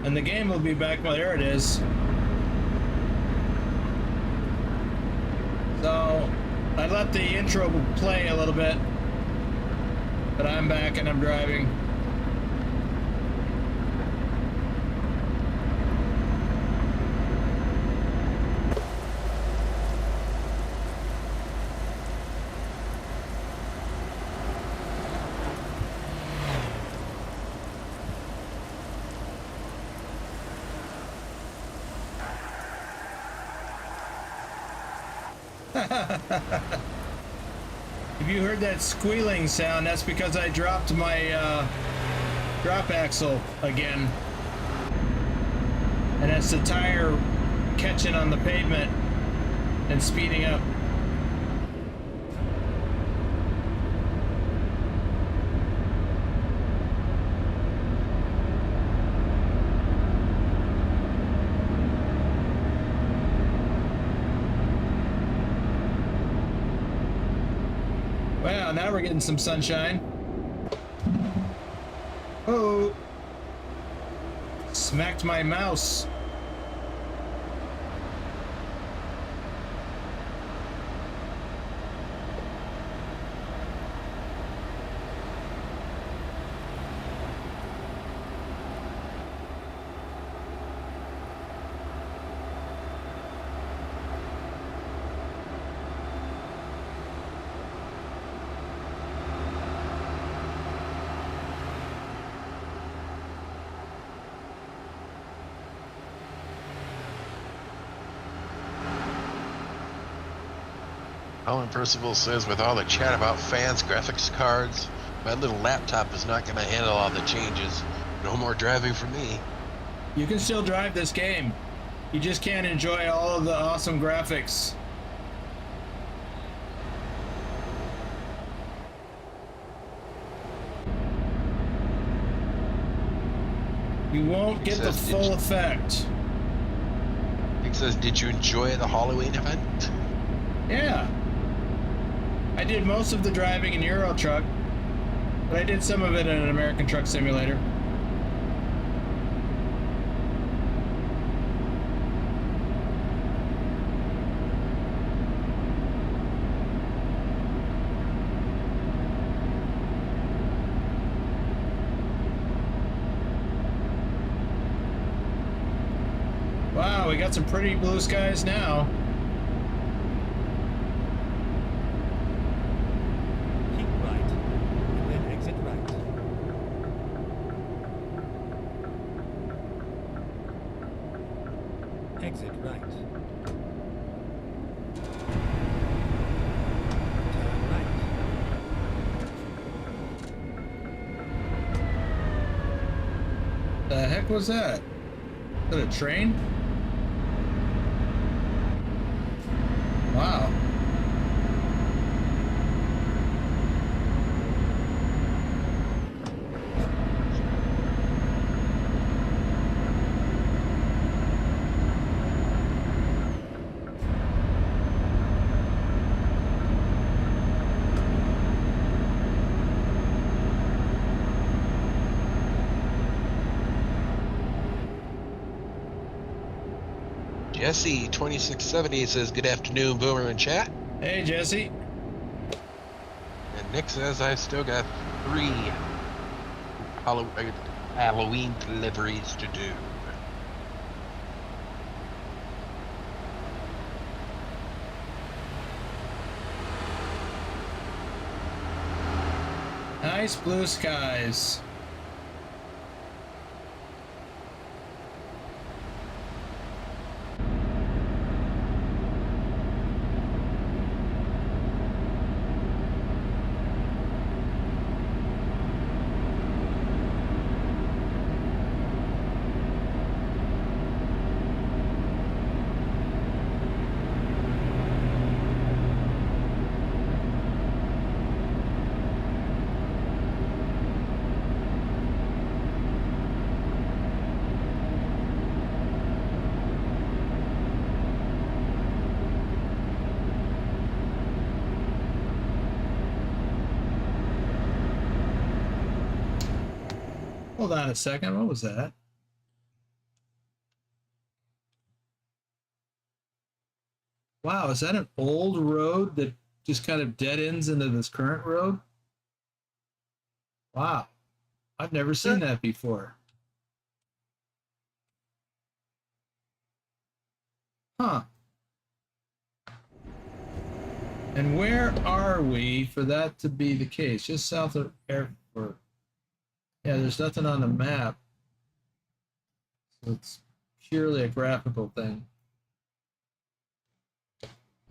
And the game will be back. Well, there it is. So I let the intro play a little bit, but I'm back and I'm driving. If you heard that squealing sound, that's because I dropped my drop axle again. And that's the tire catching on the pavement and speeding up. Wow, now we're getting some sunshine. Oh, smacked my mouse. Alan Percival says, with all the chat about fans, graphics cards, my little laptop is not going to handle all the changes. No more driving for me. You can still drive this game. You just can't enjoy all of the awesome graphics. You won't get the full effect. He says, did you enjoy the Halloween event? Yeah. I did most of the driving in Euro Truck, but I did some of it in an American Truck Simulator. Wow, we got some pretty blue skies now. Keep right, and then exit right. Exit right. Turn right. The heck was that? Is that a train? Wow. Jesse 2670 says, good afternoon, Boomer and chat. Hey, Jesse. And Nick says, I've still got 3 Halloween deliveries to do. Nice blue skies. Hold on a second. What was that? Wow, is that an old road that just kind of dead ends into this current road? Wow. I've never seen that before. Huh. And where are we for that to be the case? Just south of Airport. Yeah, there's nothing on the map. So it's purely a graphical thing.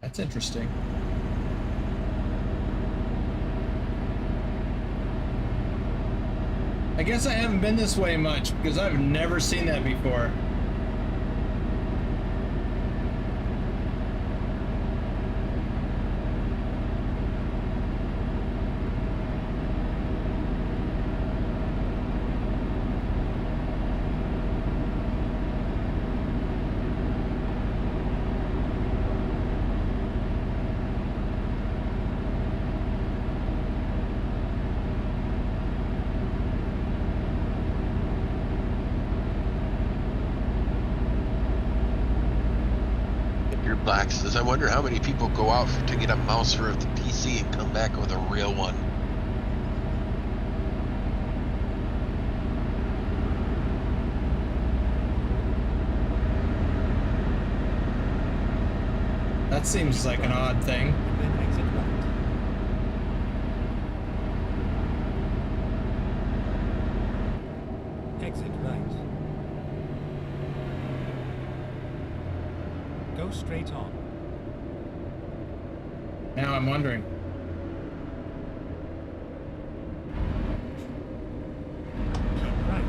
I That's interesting. I guess I haven't been this way much because I've never seen that before. Black says, I wonder how many people go out to get a mouse for the PC and come back with a real one. That seems like an odd thing. Then exit right. Exit right. Go straight on. Now I'm wondering. Keep right.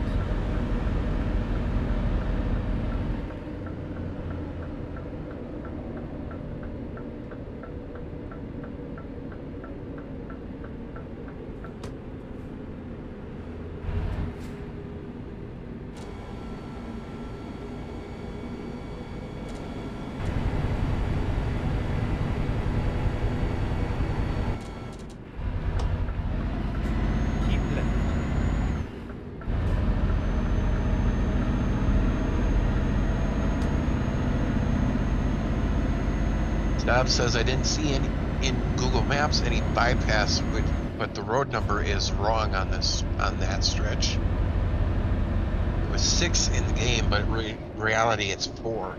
Keep left. Stab says, I didn't see any in Google Maps any bypass, but the road number is wrong on that stretch. It was 6 in the game, but reality it's 4.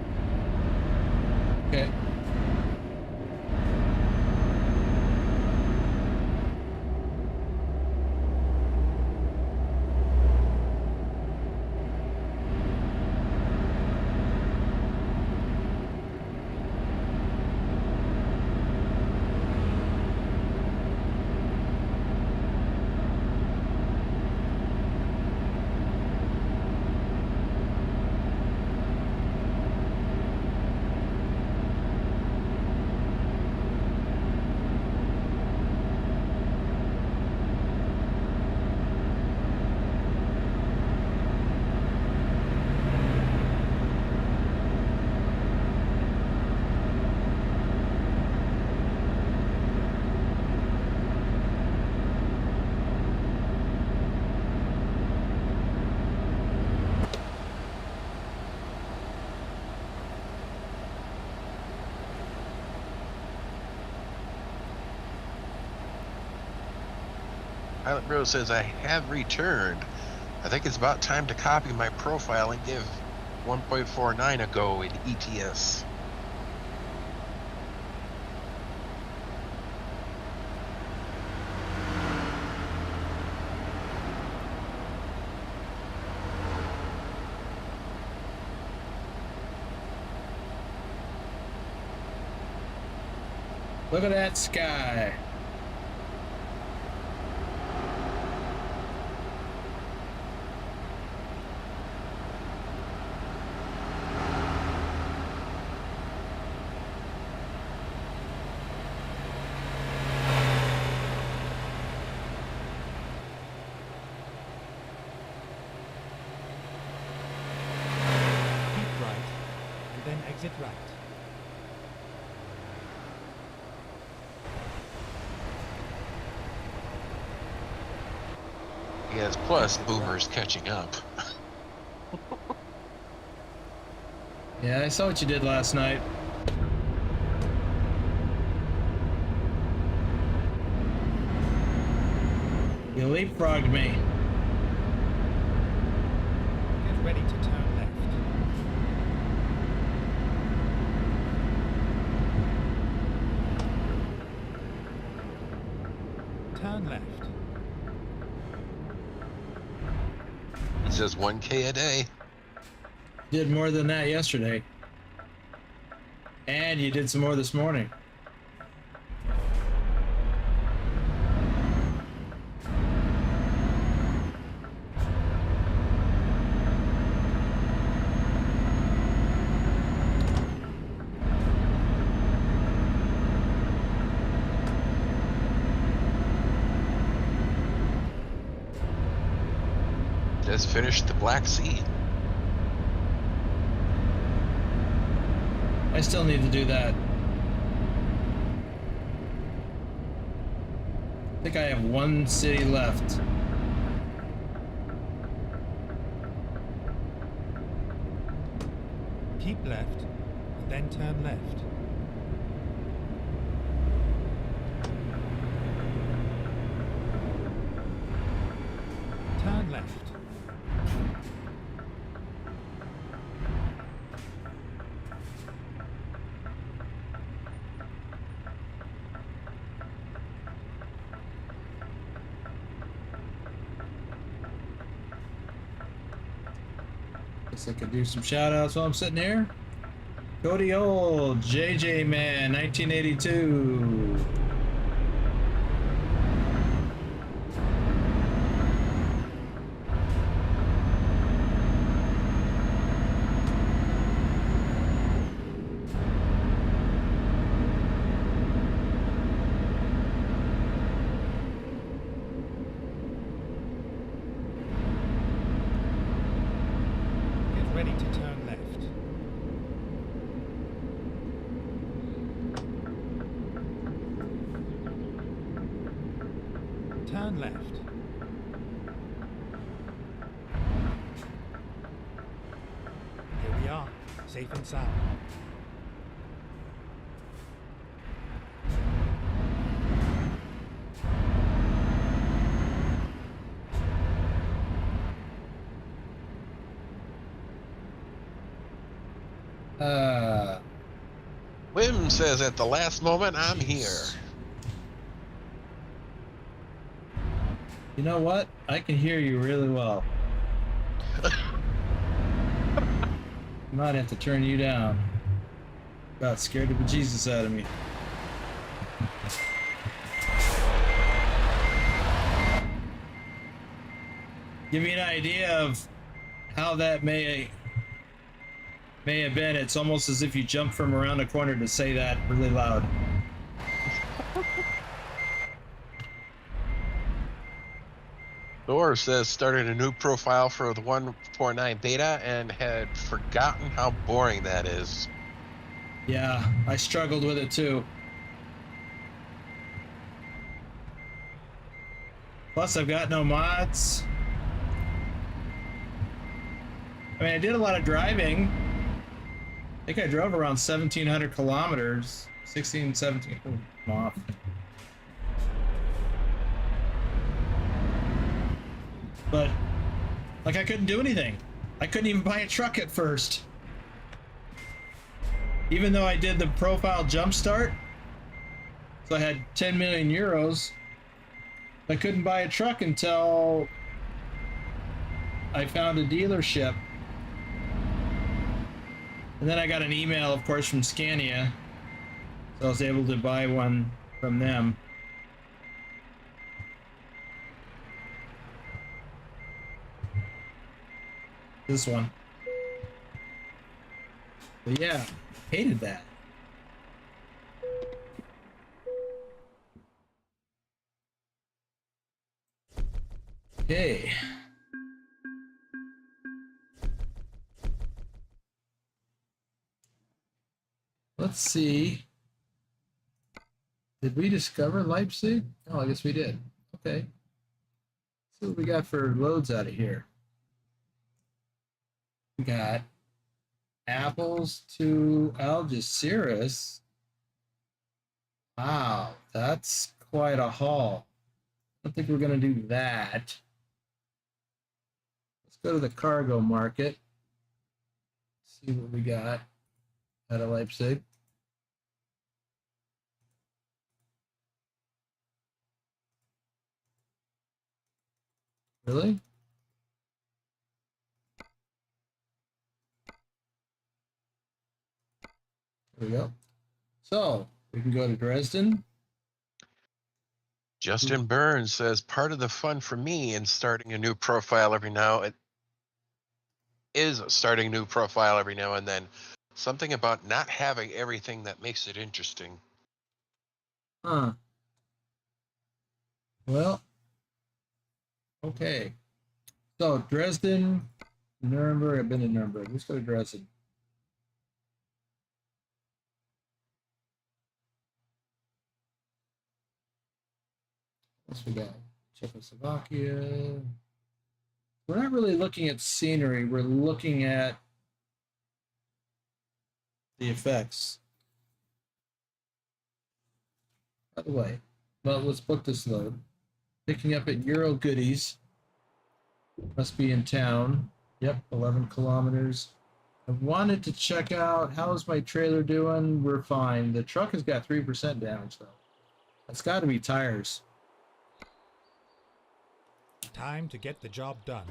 Okay. Pilot Bro says, I have returned. I think it's about time to copy my profile and give 1.49 a go in ETS. Look at that sky. Keep right. And then exit right. Yes, plus boomers catching up. Yeah, I saw what you did last night. You leapfrogged me. Get ready to turn left. Turn left. He says 1K a day. Did more than that yesterday. And you did some more this morning. has finished the Black Sea. I still need to do that. I think I have one city left. Keep left, and then turn left. Turn left. Guess I could do some shout outs while I'm sitting here. Cody Old, JJ Man, 1982. Get ready to turn left. Turn left. Here we are, safe and sound. Wim says, at the last moment, I'm here. You know what? I can hear you really well. Might have to turn you down. About scared the bejesus out of me. Give me an idea of how that may have been. It's almost as if you jumped from around a corner to say that really loud. Thor says, started a new profile for the 1.9 beta and had forgotten how boring that is. Yeah, I struggled with it too. Plus, I've got no mods. I mean, I did a lot of driving. I think I drove around 1,700 kilometers. 16, 17. Oh, I'm off. But, like, I couldn't do anything. I couldn't even buy a truck at first. Even though I did the profile jumpstart, so I had 10 million euros, I couldn't buy a truck until I found a dealership. And then I got an email, of course, from Scania, so I was able to buy one from them. This one. But yeah, hated that. Okay. Let's see. Did we discover Leipzig? Oh, I guess we did. Okay. Let's see what we got for loads out of here. We got apples to Algeciras. Wow, that's quite a haul. I don't think we're going to do that. Let's go to the cargo market. See what we got out of Leipzig. Really? There we go. So we can go to Dresden. Justin Burns says, part of the fun for me in starting a new profile every now is starting a new profile every now and then. Something about not having everything that makes it interesting. Huh. Well, okay. So Dresden, Nuremberg. I've been to Nuremberg. Let's go to Dresden. What's we got? Czechoslovakia. We're not really looking at scenery. We're looking at the effects. By the way, well, let's book this load. Picking up at Euro Goodies. Must be in town. Yep, 11 kilometers. I wanted to check out how's my trailer doing. We're fine. The truck has got 3% damage though. That's got to be tires. Time to get the job done.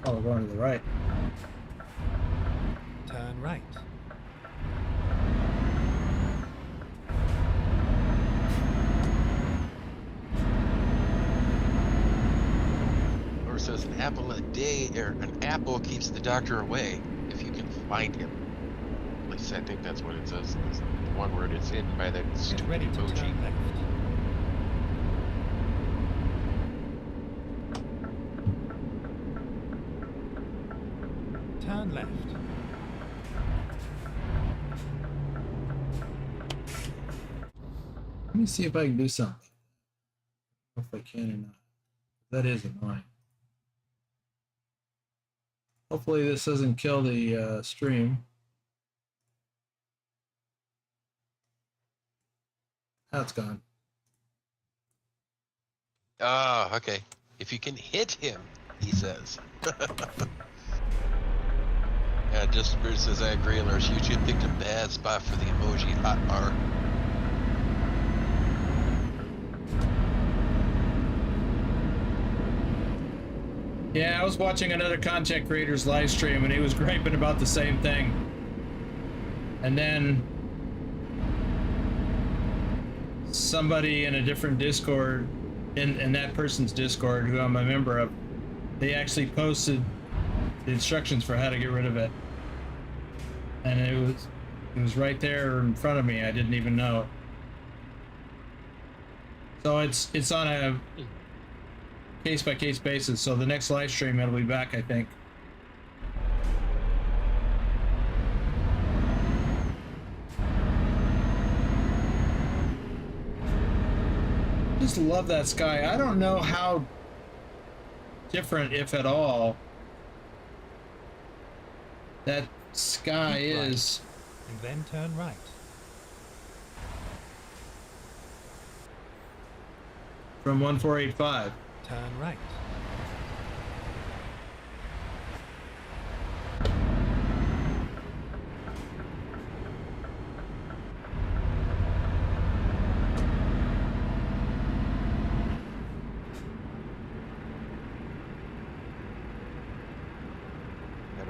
Oh, we're going to the right. Turn right. Or says an apple a day, or an apple keeps the doctor away if you can find him. At least I think that's what it says. It's the one word it's hidden by that Get stupid ready to emoji. turn left. Turn left. Let me see if I can do something. If I can or not. That is annoying. Hopefully this doesn't kill the stream. That's gone. Ah, okay. If you can hit him, he says. Yeah, just says I agree, Lars. YouTube picked a bad spot for the emoji hotbar. Yeah, I was watching another content creator's live stream and he was griping about the same thing. And then somebody in a different Discord, in that person's Discord, who I'm a member of, they actually posted the instructions for how to get rid of it. And it was right there in front of me. I didn't even know it. So it's on a case-by-case basis. So the next live stream it'll be back, I think. Just love that sky. I don't know how different, if at all, that sky Keep right. is. And then turn right. From 1485. Turn right.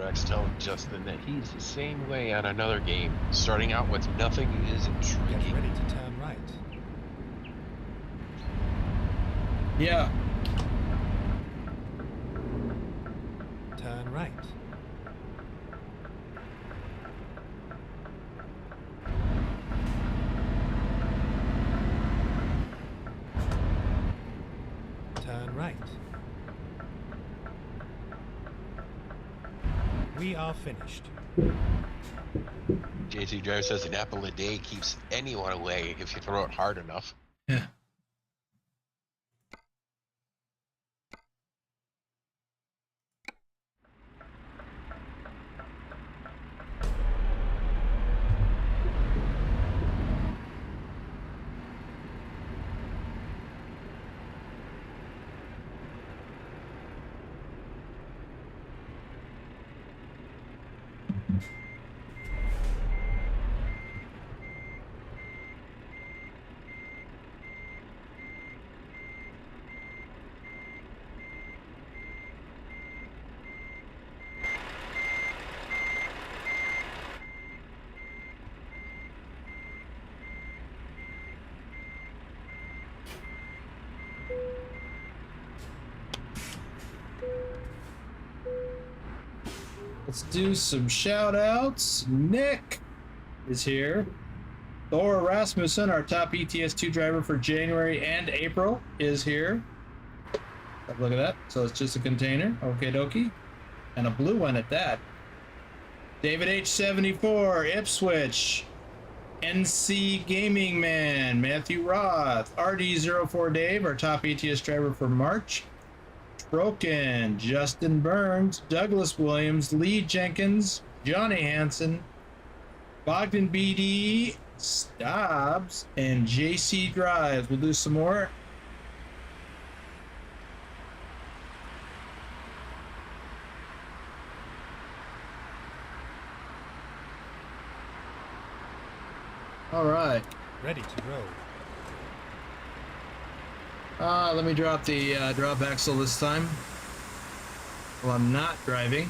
Rex telling Justin that he's the same way on another game. Starting out with nothing is Get intriguing. ready to turn right. Yeah. Turn right. Turn right. We are finished. JT Driver says an apple a day keeps anyone away if you throw it hard enough. Yeah. Let's do some shout outs. Nick is here. Thor Rasmussen, our top ETS2 driver for January and April, is here. Look at that. So it's just a container. Okie dokie. And a blue one at that. David H74, Ipswich. NC Gaming Man, Matthew Roth, RD04 Dave, our top ETS driver for March. Broken, Justin Burns, Douglas Williams, Lee Jenkins, Johnny Hansen, Bogdan BD, Stobbs, and JC Drives. We'll do some more. All right. Ready to roll. Let me drop the drop axle this time. Well, I'm not driving.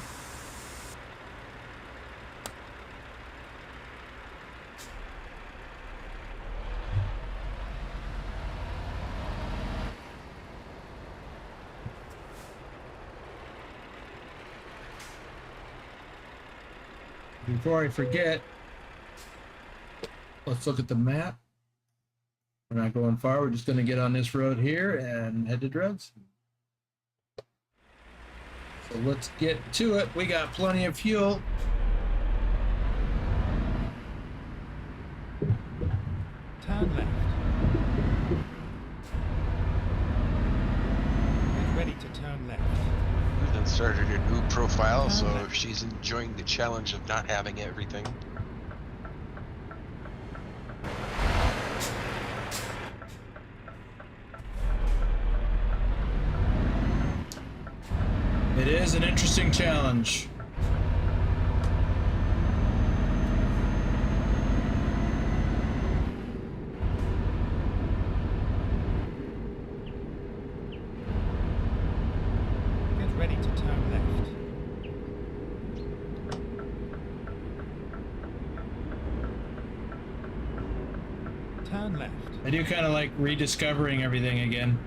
Before I forget, let's look at the map. We're not going far. We're just going to get on this road here and head to Dreads. So let's get to it. We got plenty of fuel. Turn left. Get ready to turn left. Then started a new profile, so she's enjoying the challenge of not having everything. It is an interesting challenge. Get ready to turn left. Turn left. I do kind of like rediscovering everything again.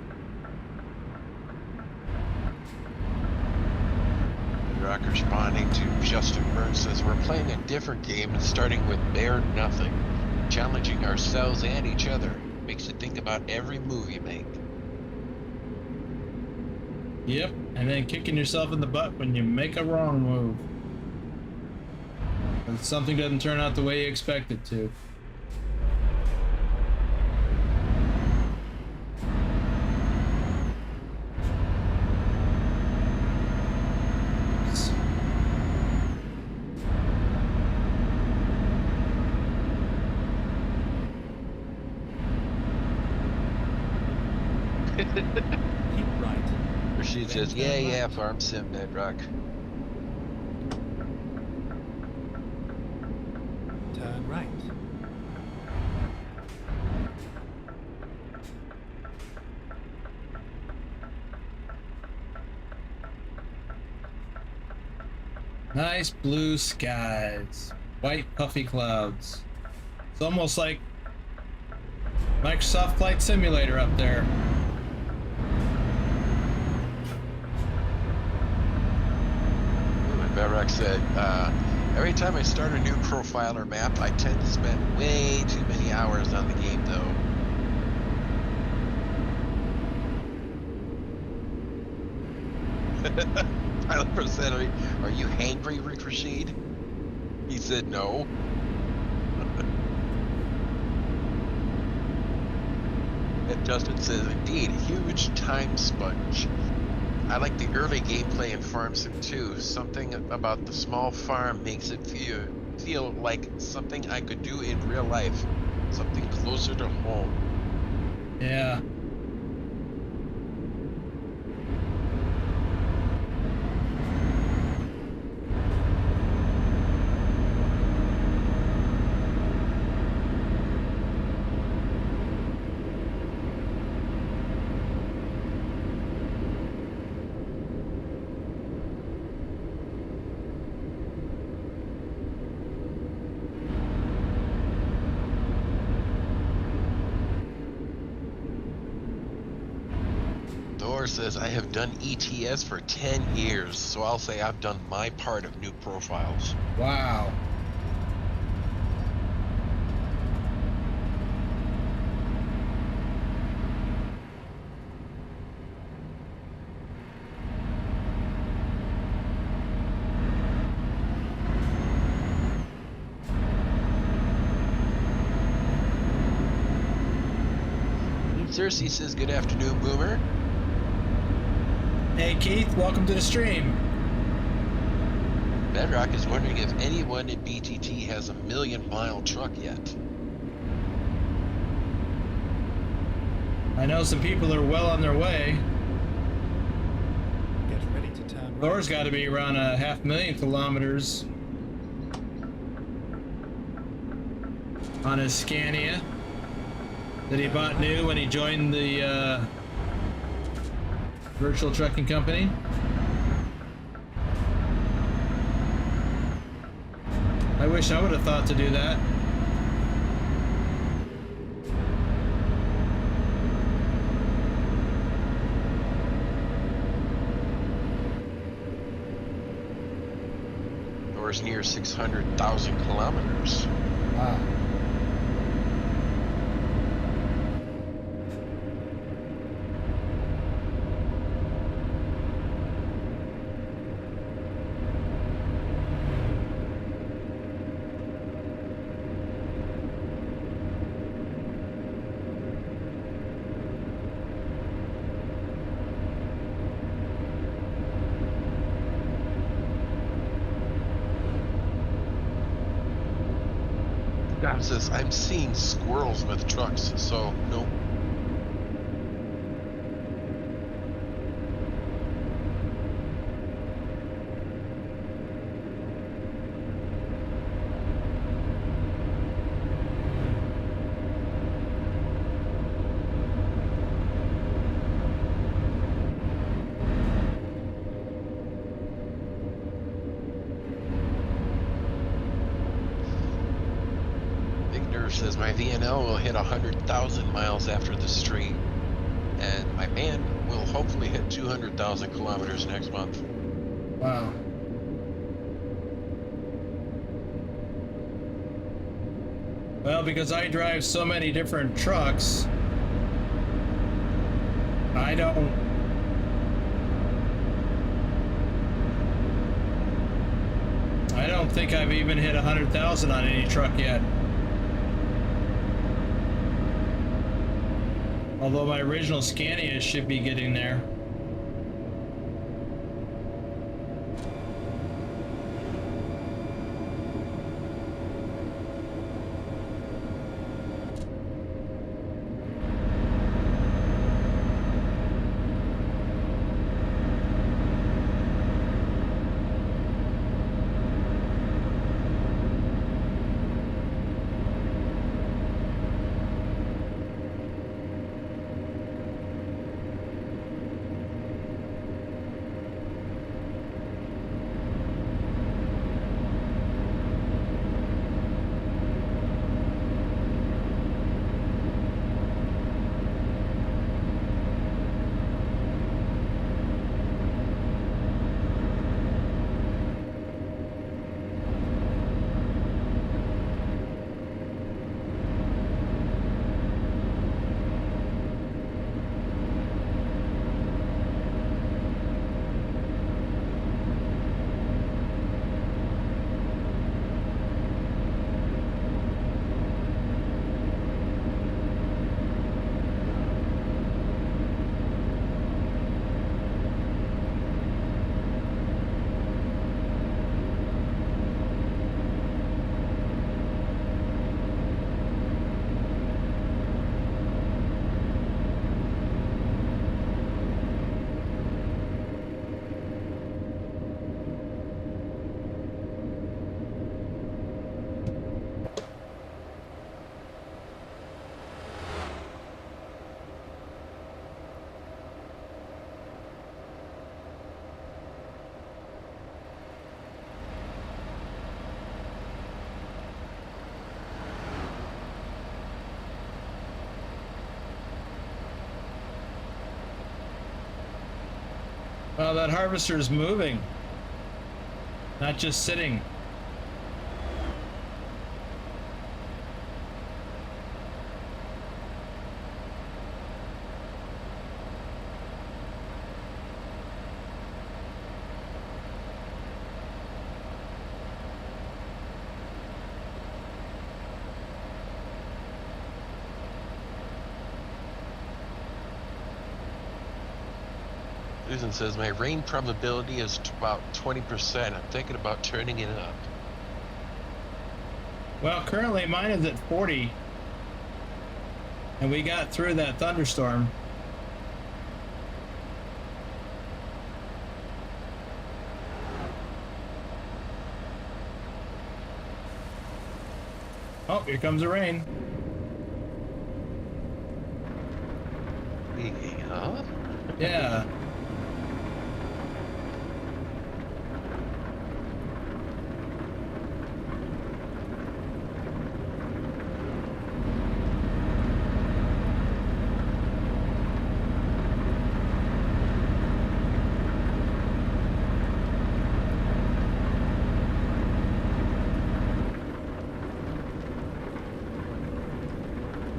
Rock responding to Justin Burns says, we're playing a different game and starting with bare nothing. Challenging ourselves and each other. Makes you think about every move you make. Yep, and then kicking yourself in the butt when you make a wrong move. When something doesn't turn out the way you expect it to. Keep right. Rashid says, yeah, farm sim, Bedrock. Turn right. Nice blue skies. White puffy clouds. It's almost like Microsoft Flight Simulator up there. Bedrock said, every time I start a new profile or map, I tend to spend way too many hours on the game, though. Pilot percent, are you hangry, Rick Rashid? He said no. And Justin says, indeed, huge time sponge. I like the early gameplay in Farm Sim 2. Something about the small farm makes it feel like something I could do in real life. Something closer to home. Yeah. Igor says, I have done ETS for 10 years, so I'll say I've done my part of new profiles. Wow. Cersei says, good afternoon, Boomer. Hey Keith, welcome to the stream. Bedrock is wondering if anyone at BTT has a 1,000,000-mile truck yet. I know some people are well on their way. Get ready to turn right. Thor's got to be around 500,000 kilometers on his Scania that he bought new when he joined the virtual trucking company. I wish I would have thought to do that. Or is near 600,000 kilometers. Wow. God says, I'm seeing squirrels with trucks, so no. Says my VNL will hit 100,000 miles after the stream, and my man will hopefully hit 200,000 kilometers next month. Wow. Well, because I drive so many different trucks, I don't think I've even hit 100,000 on any truck yet. Although my original Scania should be getting there. Well, that harvester is moving, not just sitting. Susan says my rain probability is about 20%. I'm thinking about turning it up. Well, currently mine is at 40, and we got through that thunderstorm. Oh, here comes the rain. Huh? Yeah.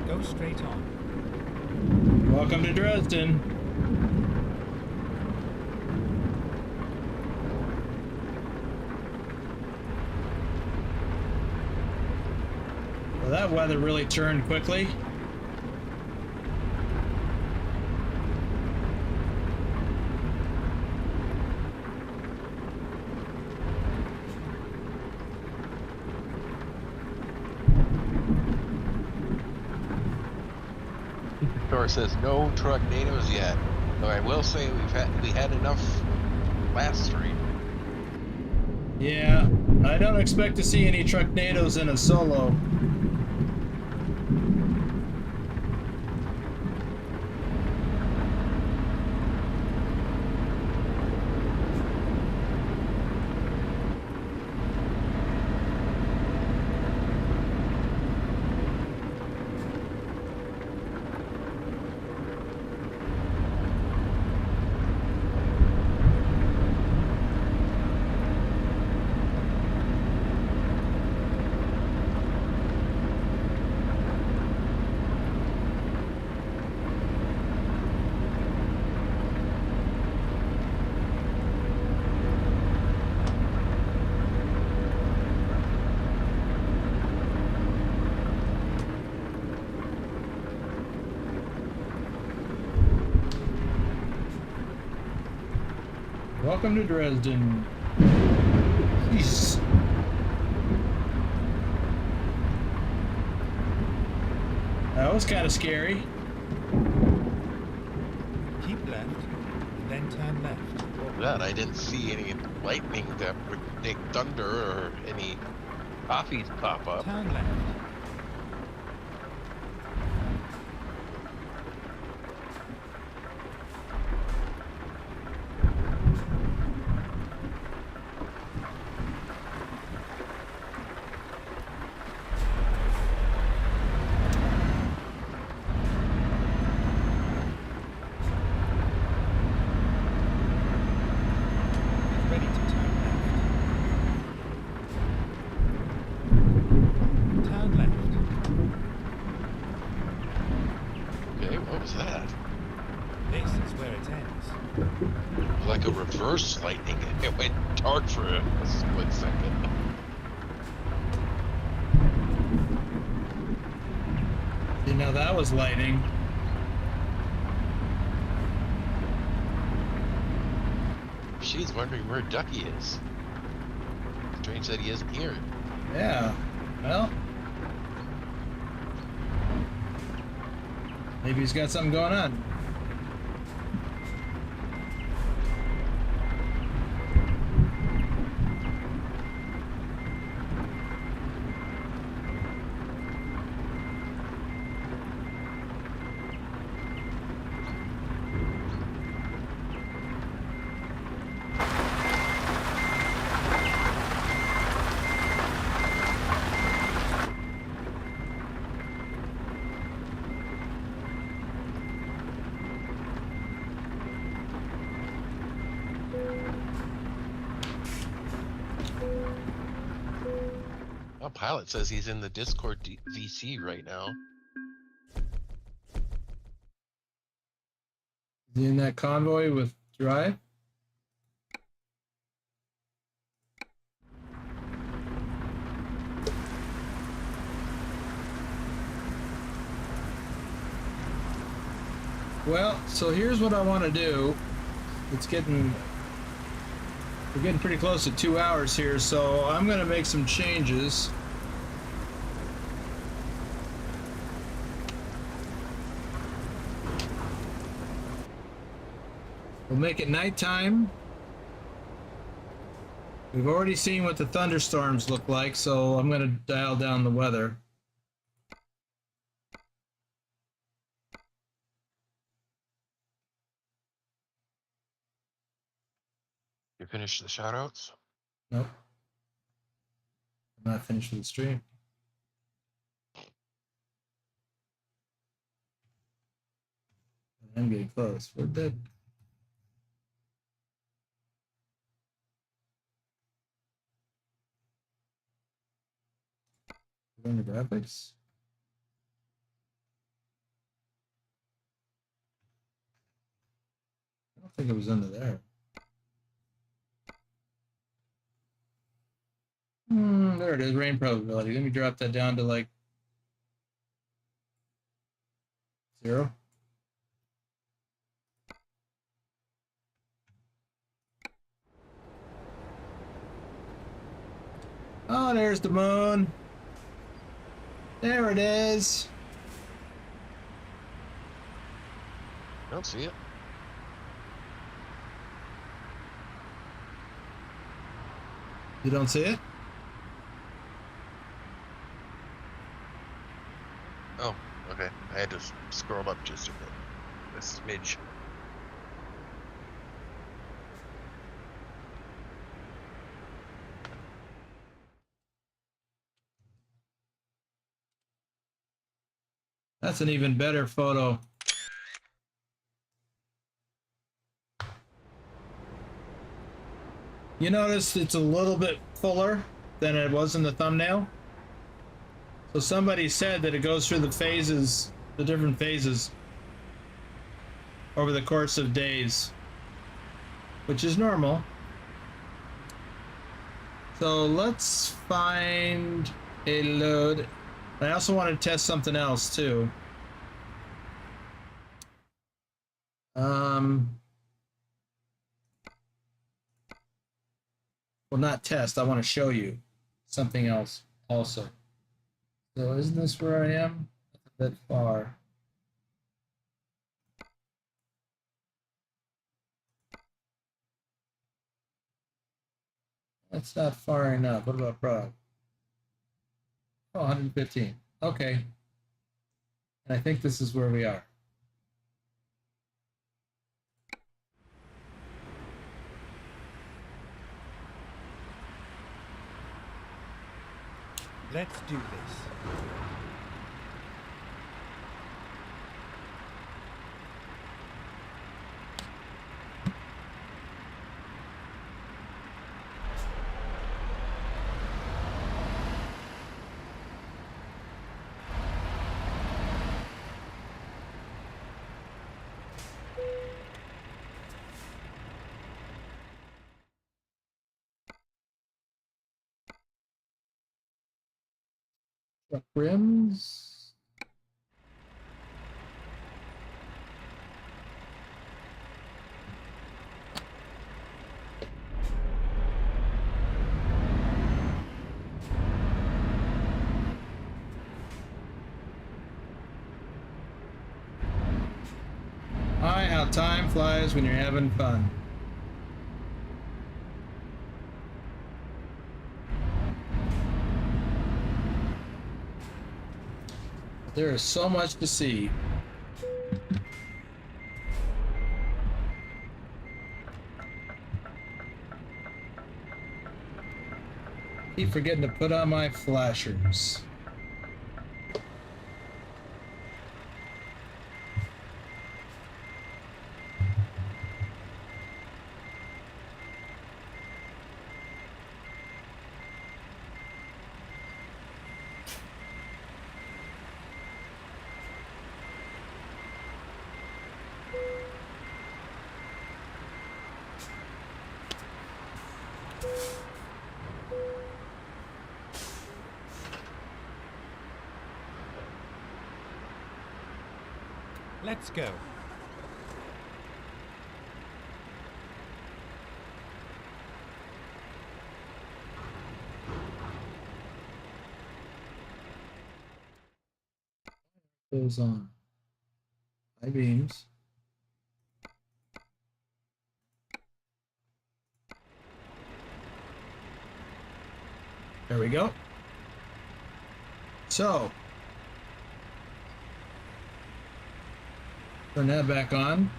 Go straight on. Welcome to Dresden. Well, that weather really turned quickly. Dora says no Trucknados yet. Though I will say we had enough last stream. Yeah, I don't expect to see any Trucknados in a solo. Welcome to Dresden. Jeez. That was kind of scary. Keep left, then turn left. Oh, God, I didn't see any lightning that would make thunder or any coffees pop up. Turn left. Ready to turn left. Turn left. Okay, what was that? This is where it ends. Like a reverse lightning. It went dark for a split second. You know, that was lightning. She's wondering where Ducky is. Strange that he isn't here. Yeah. Well, maybe he's got something going on. pilot says he's in the Discord VC right now. Is he in that convoy with Drive? Well, so here's what I want to do. We're getting pretty close to 2 hours here, so I'm going to make some changes. We'll make it nighttime. We've already seen what the thunderstorms look like, so I'm going to dial down the weather. You finished the shoutouts? Nope. I'm not finished with the stream. I'm getting close. We're dead. Under graphics. I don't think it was under there. There it is, rain probability. Let me drop that down to like 0. Oh, there's the moon. There it is. I don't see it. You don't see it? Oh, okay. I had to scroll up just a smidge. That's an even better photo. You notice it's a little bit fuller than it was in the thumbnail? So somebody said that it goes through the phases, the different phases, over the course of days, which is normal. So let's find a load. I also want to test something else too. Well, not test. I want to show you something else also. So isn't this where I am? That's a bit far. That's not far enough. What about Prague? Oh, 115. Okay. And I think this is where we are. Let's do this. Truck rims. Hi, how time flies when you're having fun. There is so much to see. Keep forgetting to put on my flashers. Let's go. Goes on. High beams. There we go. So, turn that back on.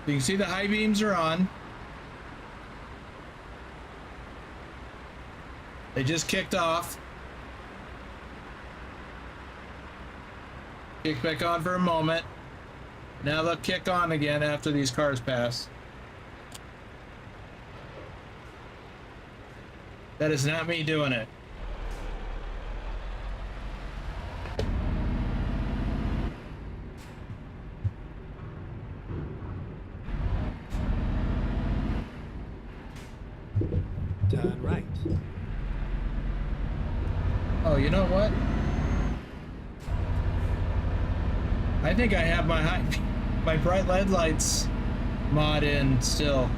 You can see the high beams are on. They just kicked off. Kick back on for a moment. Now they'll kick on again after these cars pass. That is not me doing it. Turn right. Oh, you know what? I think I have my bright LED lights mod in still.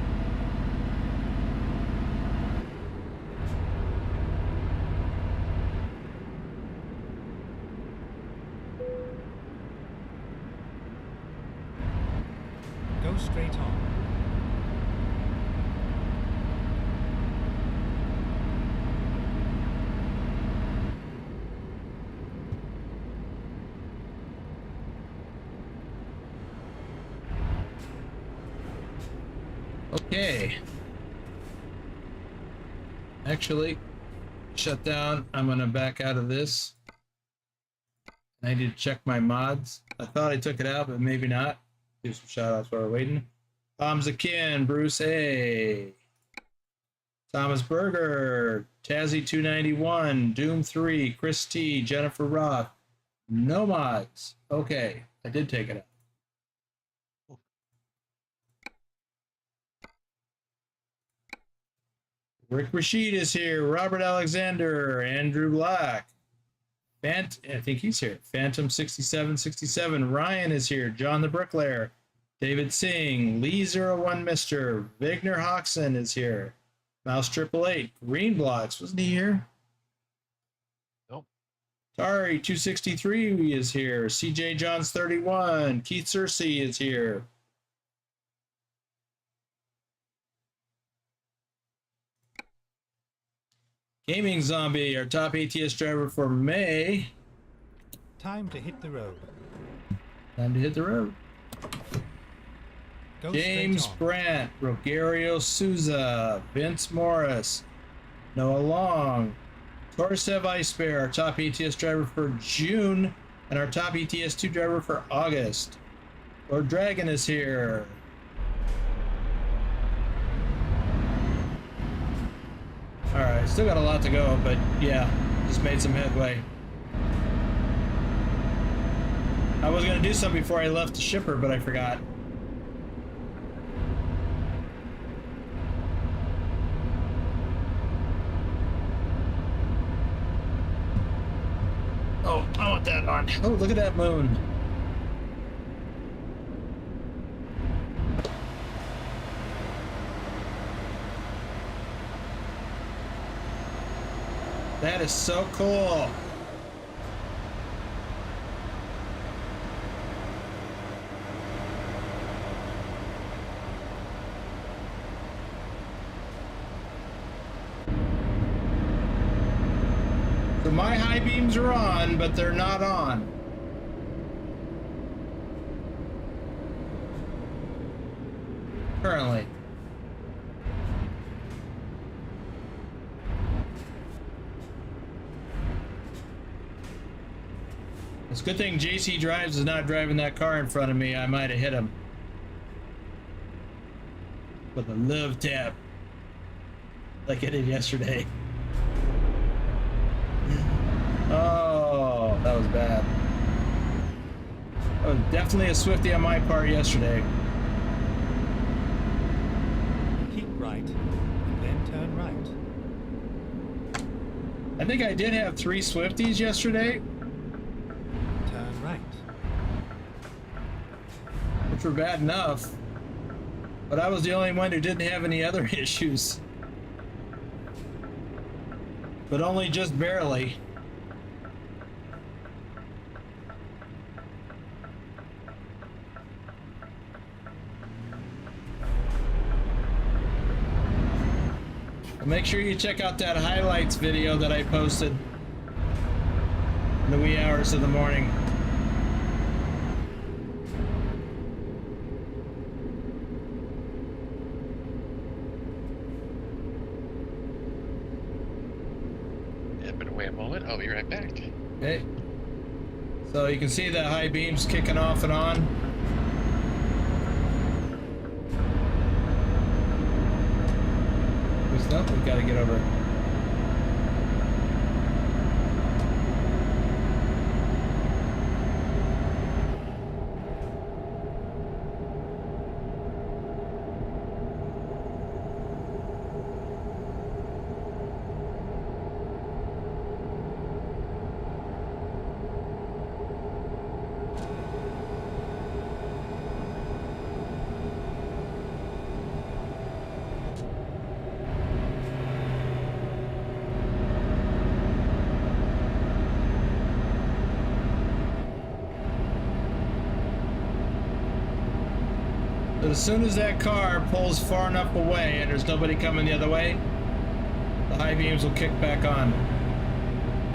Go straight on. Okay. Actually, shut down. I'm gonna back out of this. I need to check my mods. I thought I took it out, but maybe not. Do some shout outs while we're waiting. Tom Zakin, Bruce A. Thomas Berger, Tazzy291, Doom 3, Chris T, Jennifer Roth. No mods. Okay, I did take it out. Rick Rashid is here. Robert Alexander, Andrew Black. I think he's here. Phantom 6767. Ryan is here. John the Bricklayer. David Singh. Lee01 Mister. Vigner Hoxton is here. Mouse 888. Green Blocks. Wasn't he here? Nope. Tari 263 is here. CJ Johns 31. Keith Cersei is here. Gaming Zombie, our top ATS driver for May. Time to hit the road. Time to hit the road. Go James straight on. Brandt, Rogerio Souza, Vince Morris, Noah Long, Torsev Icebear, our top ATS driver for June, and our top ETS2 driver for August. Lord Dragon is here. Alright, still got a lot to go, but yeah, just made some headway. I was going to do something before I left the shipper, but I forgot. Oh, I want that on. Oh, look at that moon. That is so cool. So my high beams are on, but they're not on. Currently. It's a good thing JC Drives is not driving that car in front of me. I might have hit him with a love tap like I did yesterday. Oh, that was bad. That was definitely a Swiftie on my part yesterday. Keep right, and then turn right. I think I did have 3 Swifties yesterday, Turn right. which were bad enough. But I was the only one who didn't have any other issues. But only just barely. Make sure you check out that highlights video that I posted in the wee hours of the morning. Yeah, been away a moment. I'll be right back. Okay. So you can see the high beams kicking off and on. No, we've got to get over. But as soon as that car pulls far enough away and there's nobody coming the other way, the high beams will kick back on.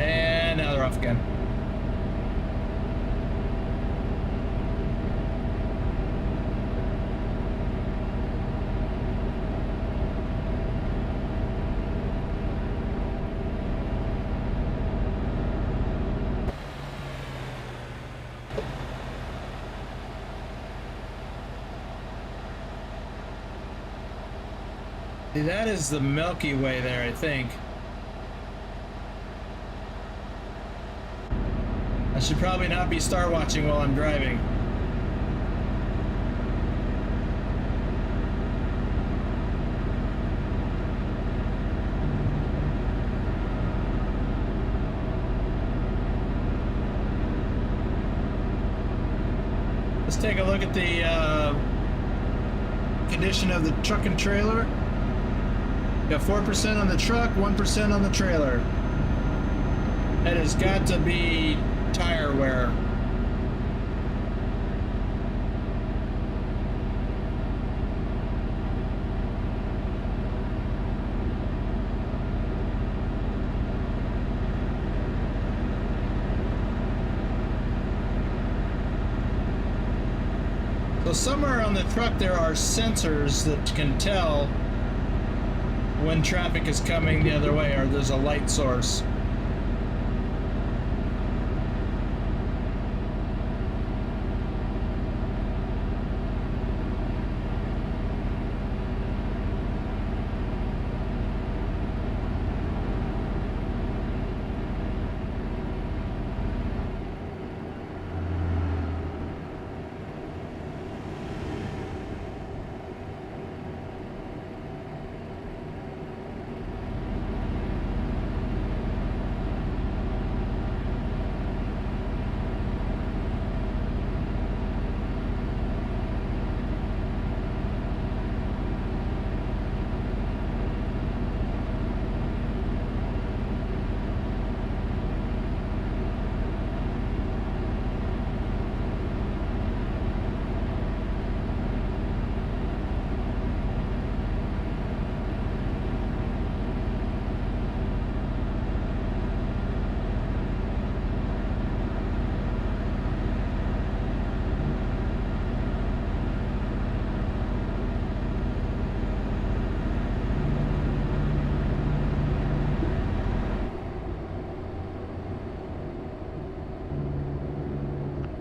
And now they're off again. See, that is the Milky Way there, I think. I should probably not be star watching while I'm driving. Let's take a look at the condition of the truck and trailer. Got 4% on the truck, 1% on the trailer. That has got to be tire wear. So somewhere on the truck there are sensors that can tell when traffic is coming the other way, or there's a light source.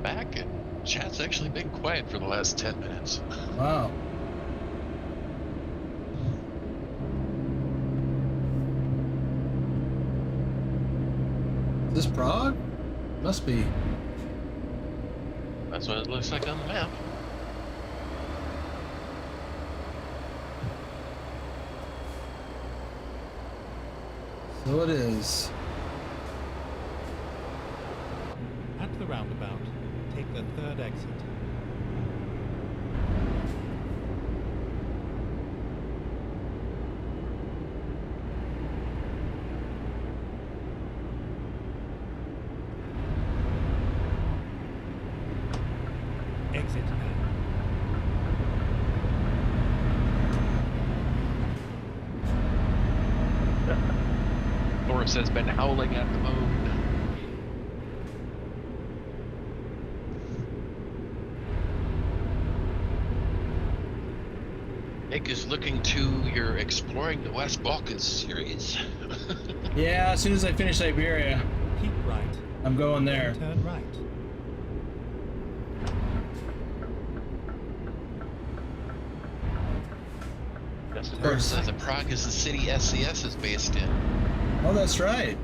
Back, and chat's actually been quiet for the last 10 minutes. Wow. Is this Prague? Must be. That's what it looks like on the map. So it is. the roundabout. Take the third exit. Exit now. Norris has been howling at the moon. Nick is looking to your Exploring the West Balkans series. Yeah, as soon as I finish Iberia, Keep right. I'm going Then there. turn right. Of course. says that Prague is the city SCS is based in. Oh, that's right.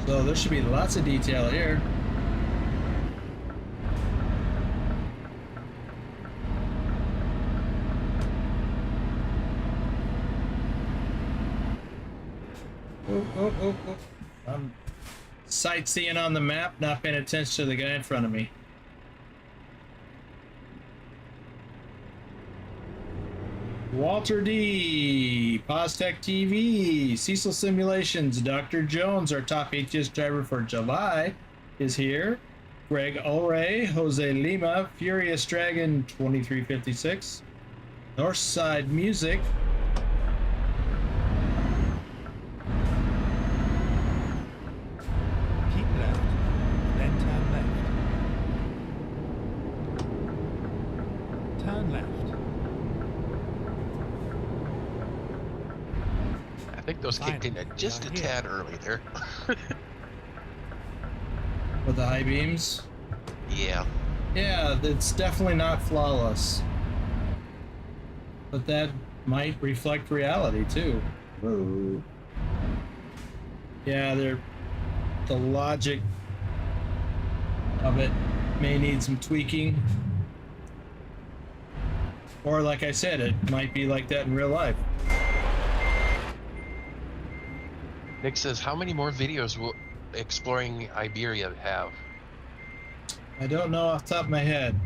So there should be lots of detail here. Oh. I'm sightseeing on the map, not paying attention to the guy in front of me. Walter D, Postech TV, Cecil Simulations, Dr. Jones, our top ATS driver for July, is here. Greg Ulray, Jose Lima, Furious Dragon 2356, Northside Music, Keep left. Then turn left. Turn left. I think those kicked in just a tad early there. with the high beams. Yeah. Yeah, it's definitely not flawless. But that might reflect reality too. Whoa. Yeah, the logic of it may need some tweaking. Or like I said, it might be like that in real life. Nick says, how many more videos will Exploring Iberia have? I don't know off the top of my head.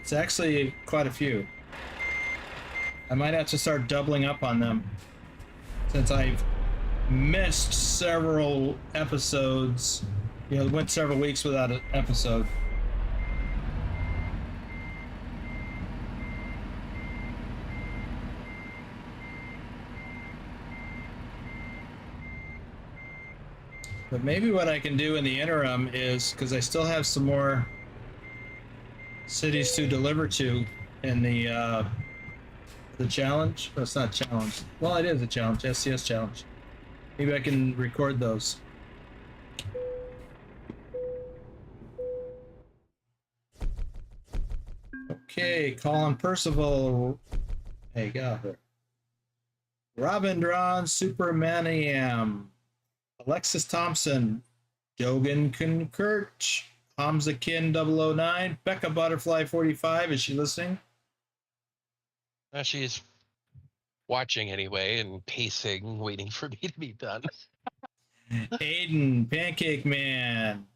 It's actually quite a few. I might have to start doubling up on them since I've missed several episodes. You know, went several weeks without an episode. But maybe what I can do in the interim is, because I still have some more cities to deliver to in the challenge. Well, it's not a challenge. Well, it is a challenge, SCS challenge. Maybe I can record those. Okay, Colin Percival. Hey, get out there. Robindron Supermaniam. Alexis Thompson, Dogan Concurt, Hamza Kin 009, Becca Butterfly 45. Is she listening? She's watching anyway and pacing, waiting for me to be done. Aiden, Pancake Man,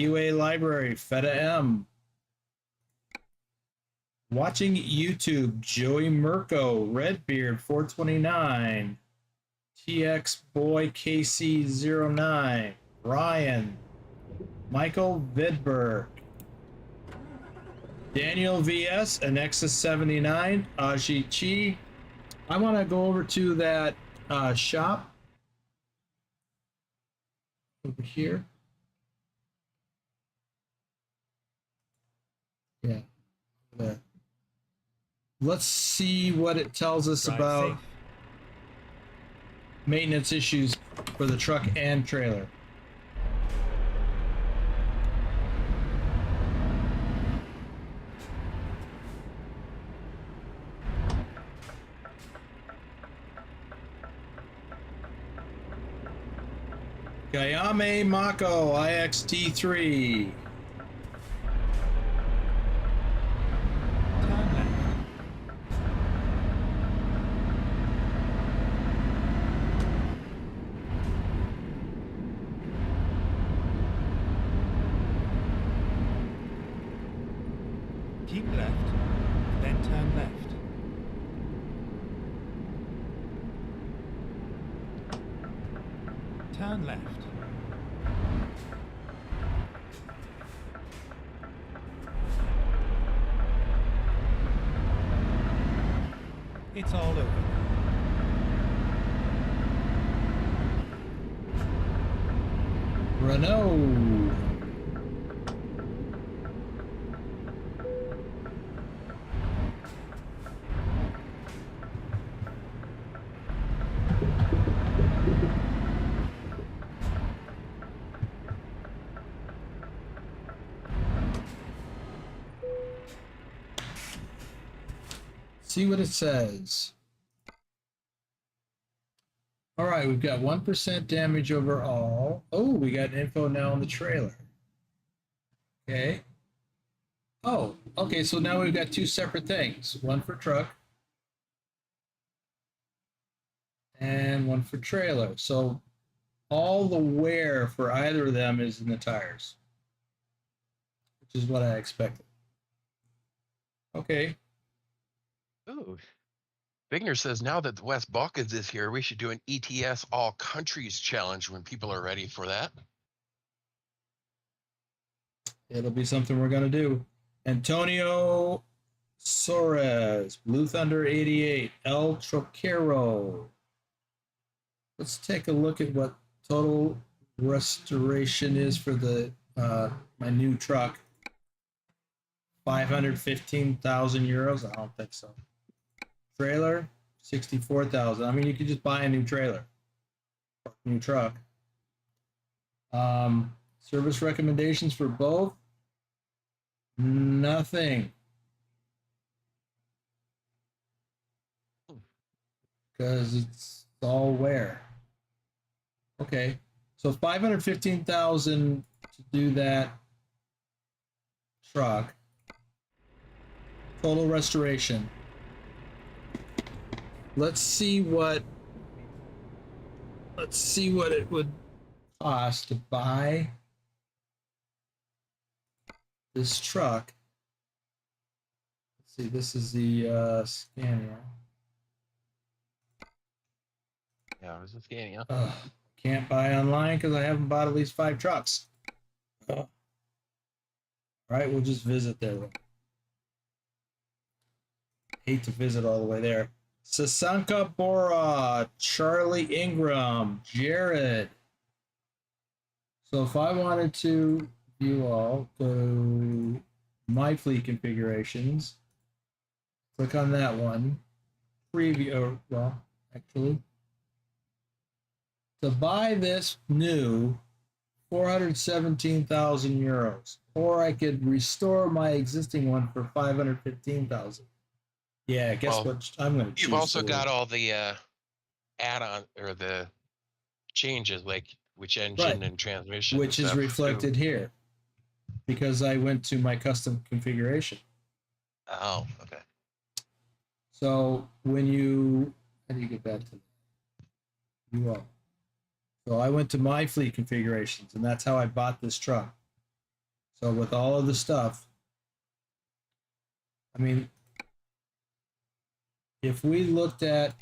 QA Library, Feta M. Watching YouTube, Joey Mirko, Redbeard 429. TX Boy KC09, Ryan, Michael Vidberg, Daniel VS, Anexus 79, Aji Chi. I want to go over to that shop over here. Yeah. Let's see what it tells us Drive about safe. maintenance issues for the truck and trailer. Gayame Mako IXT3. Turn left. Turn left, then turn left. Turn left. It's all over. Renault. See what it says. All right, we've got 1% damage overall. Oh, we got info now on the trailer. Okay. Oh, okay, so now we've got two separate things. One for truck and one for trailer. So all the wear for either of them is in the tires, which is what I expected. Okay. Ooh. Bigner says now that the West Balkans is here, we should do an ETS all countries challenge when people are ready for that. It'll be something we're going to do. Antonio Soares, Blue Thunder 88, El Troquero. Let's take a look at what total restoration is for the my new truck. 515,000 euros. I don't think so. Trailer, 64,000. I mean, you could just buy a new trailer, new truck. Service recommendations for both. Nothing. Because it's all wear. Okay. So 515,000 to do that truck. Total restoration. Let's see what it would cost to buy this truck. Let's see, this is the Scania. Yeah, I was just scanning. Can't buy online because I haven't bought at least 5 trucks. All right, we'll just visit there then. Hate to visit all the way there. Sasanka Bora, Charlie Ingram, Jared. So if I wanted to view all, go my fleet configurations, click on that one, preview, well, actually, to buy this new 417,000 euros, or I could restore my existing one for 515,000. Yeah, guess what I'm going to choose. You've also got all the add-on or the changes, like which engine and transmission, which is reflected here because I went to my custom configuration. Oh, okay. So when you, how do you get back to that? You all. So I went to my fleet configurations, and that's how I bought this truck. So with all of the stuff, I mean, if we looked at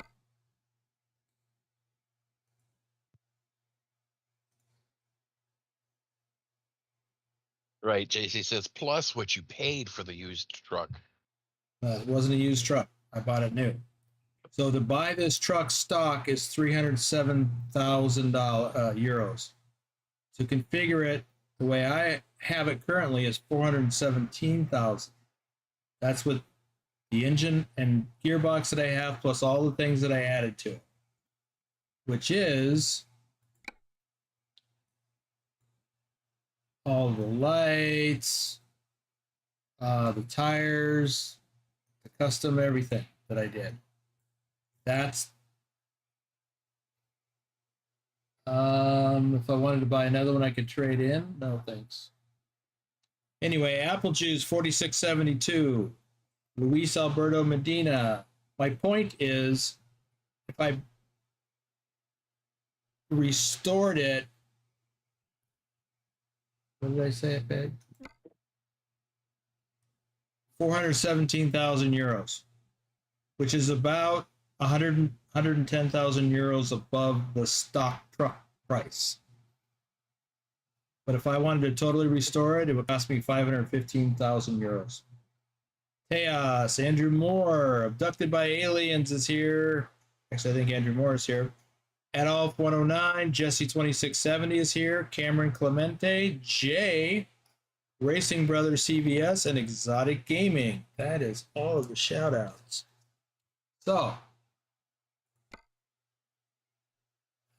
right, JC says plus what you paid for the used truck. it wasn't a used truck. I bought it new. So to buy this truck stock is 307,000 euros. To configure it the way I have it currently is 417,000. That's with the engine and gearbox that I have, plus all the things that I added to it, which is all the lights, the tires, the custom everything that I did. That's if I wanted to buy another one, I could trade in. No thanks. Anyway, Apple Juice 4672. Luis Alberto Medina. My point is, if I restored it, what did I say it, babe? 417,000 euros, which is about 110,000 euros above the stock truck price. But if I wanted to totally restore it, it would cost me 515,000 euros. Chaos, Andrew Moore, Abducted by Aliens is here. Actually, I think Andrew Moore is here. Adolf 109, Jesse 2670 is here. Cameron Clemente, Jay, Racing Brothers CVS, and Exotic Gaming. That is all of the shout outs. So,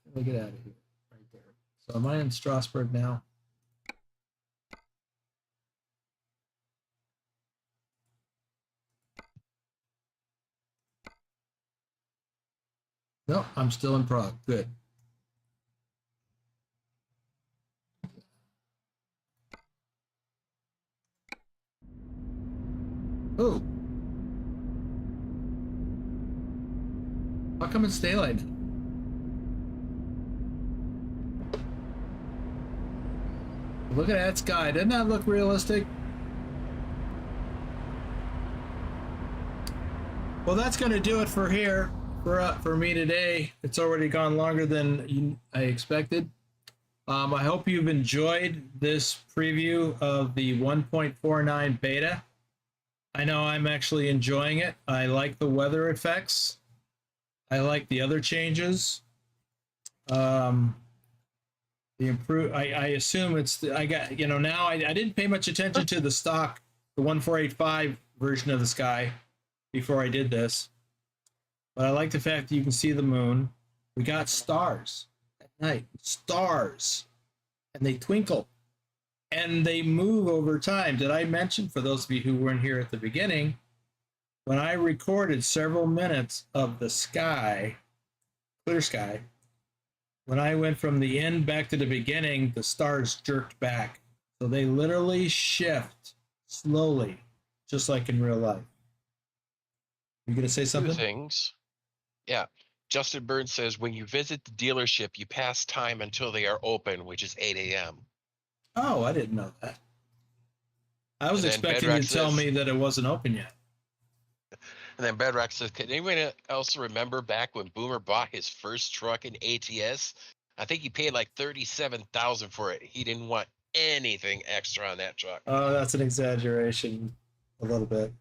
let me get out of here. Right there. So, am I in Strasbourg now? No, I'm still in Prague. Good. Oh. How come it's daylight now? Look at that sky. Doesn't that look realistic? Well, that's going to do it for here. For me today. It's already gone longer than I expected. I hope you've enjoyed this preview of the 1.49 beta. I know I'm actually enjoying it. I like the weather effects. I like the other changes. The I assume it's I got now I didn't pay much attention to the stock, the 1485 version of the sky before I did this. But I like the fact that you can see the moon. We got stars at night. Stars. And they twinkle. And they move over time. Did I mention, for those of you who weren't here at the beginning, when I recorded several minutes of the sky, clear sky, when I went from the end back to the beginning, the stars jerked back. So they literally shift slowly, just like in real life. You going to say something? Two things. Yeah. Justin Burns says, when you visit the dealership, you pass time until they are open, which is 8 a.m. Oh, I didn't know that. I was And then expecting you to tell says- me that it wasn't open yet. And then Bedrock says, can anyone else remember back when Boomer bought his first truck in ATS? I think he paid like $37,000 for it. He didn't want anything extra on that truck. Oh, that's an exaggeration a little bit.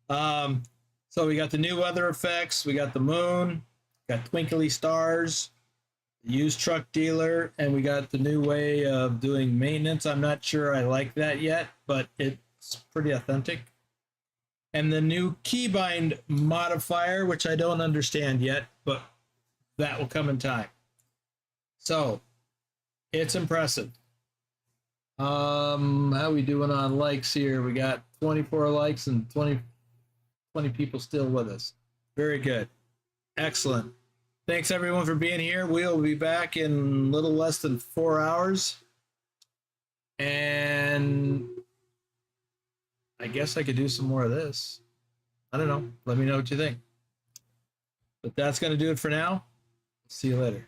So we got the new weather effects. We got the moon. Got twinkly stars. The used truck dealer. And we got the new way of doing maintenance. I'm not sure I like that yet, but it's pretty authentic. And the new keybind modifier, which I don't understand yet, but that will come in time. So it's impressive. How we doing on likes here? We got 24 likes and 20 people still with us. Very good. Excellent. Thanks everyone for being here. We'll be back in a little less than 4 hours. And I guess I could do some more of this. I don't know. Let me know what you think. But that's going to do it for now. See you later.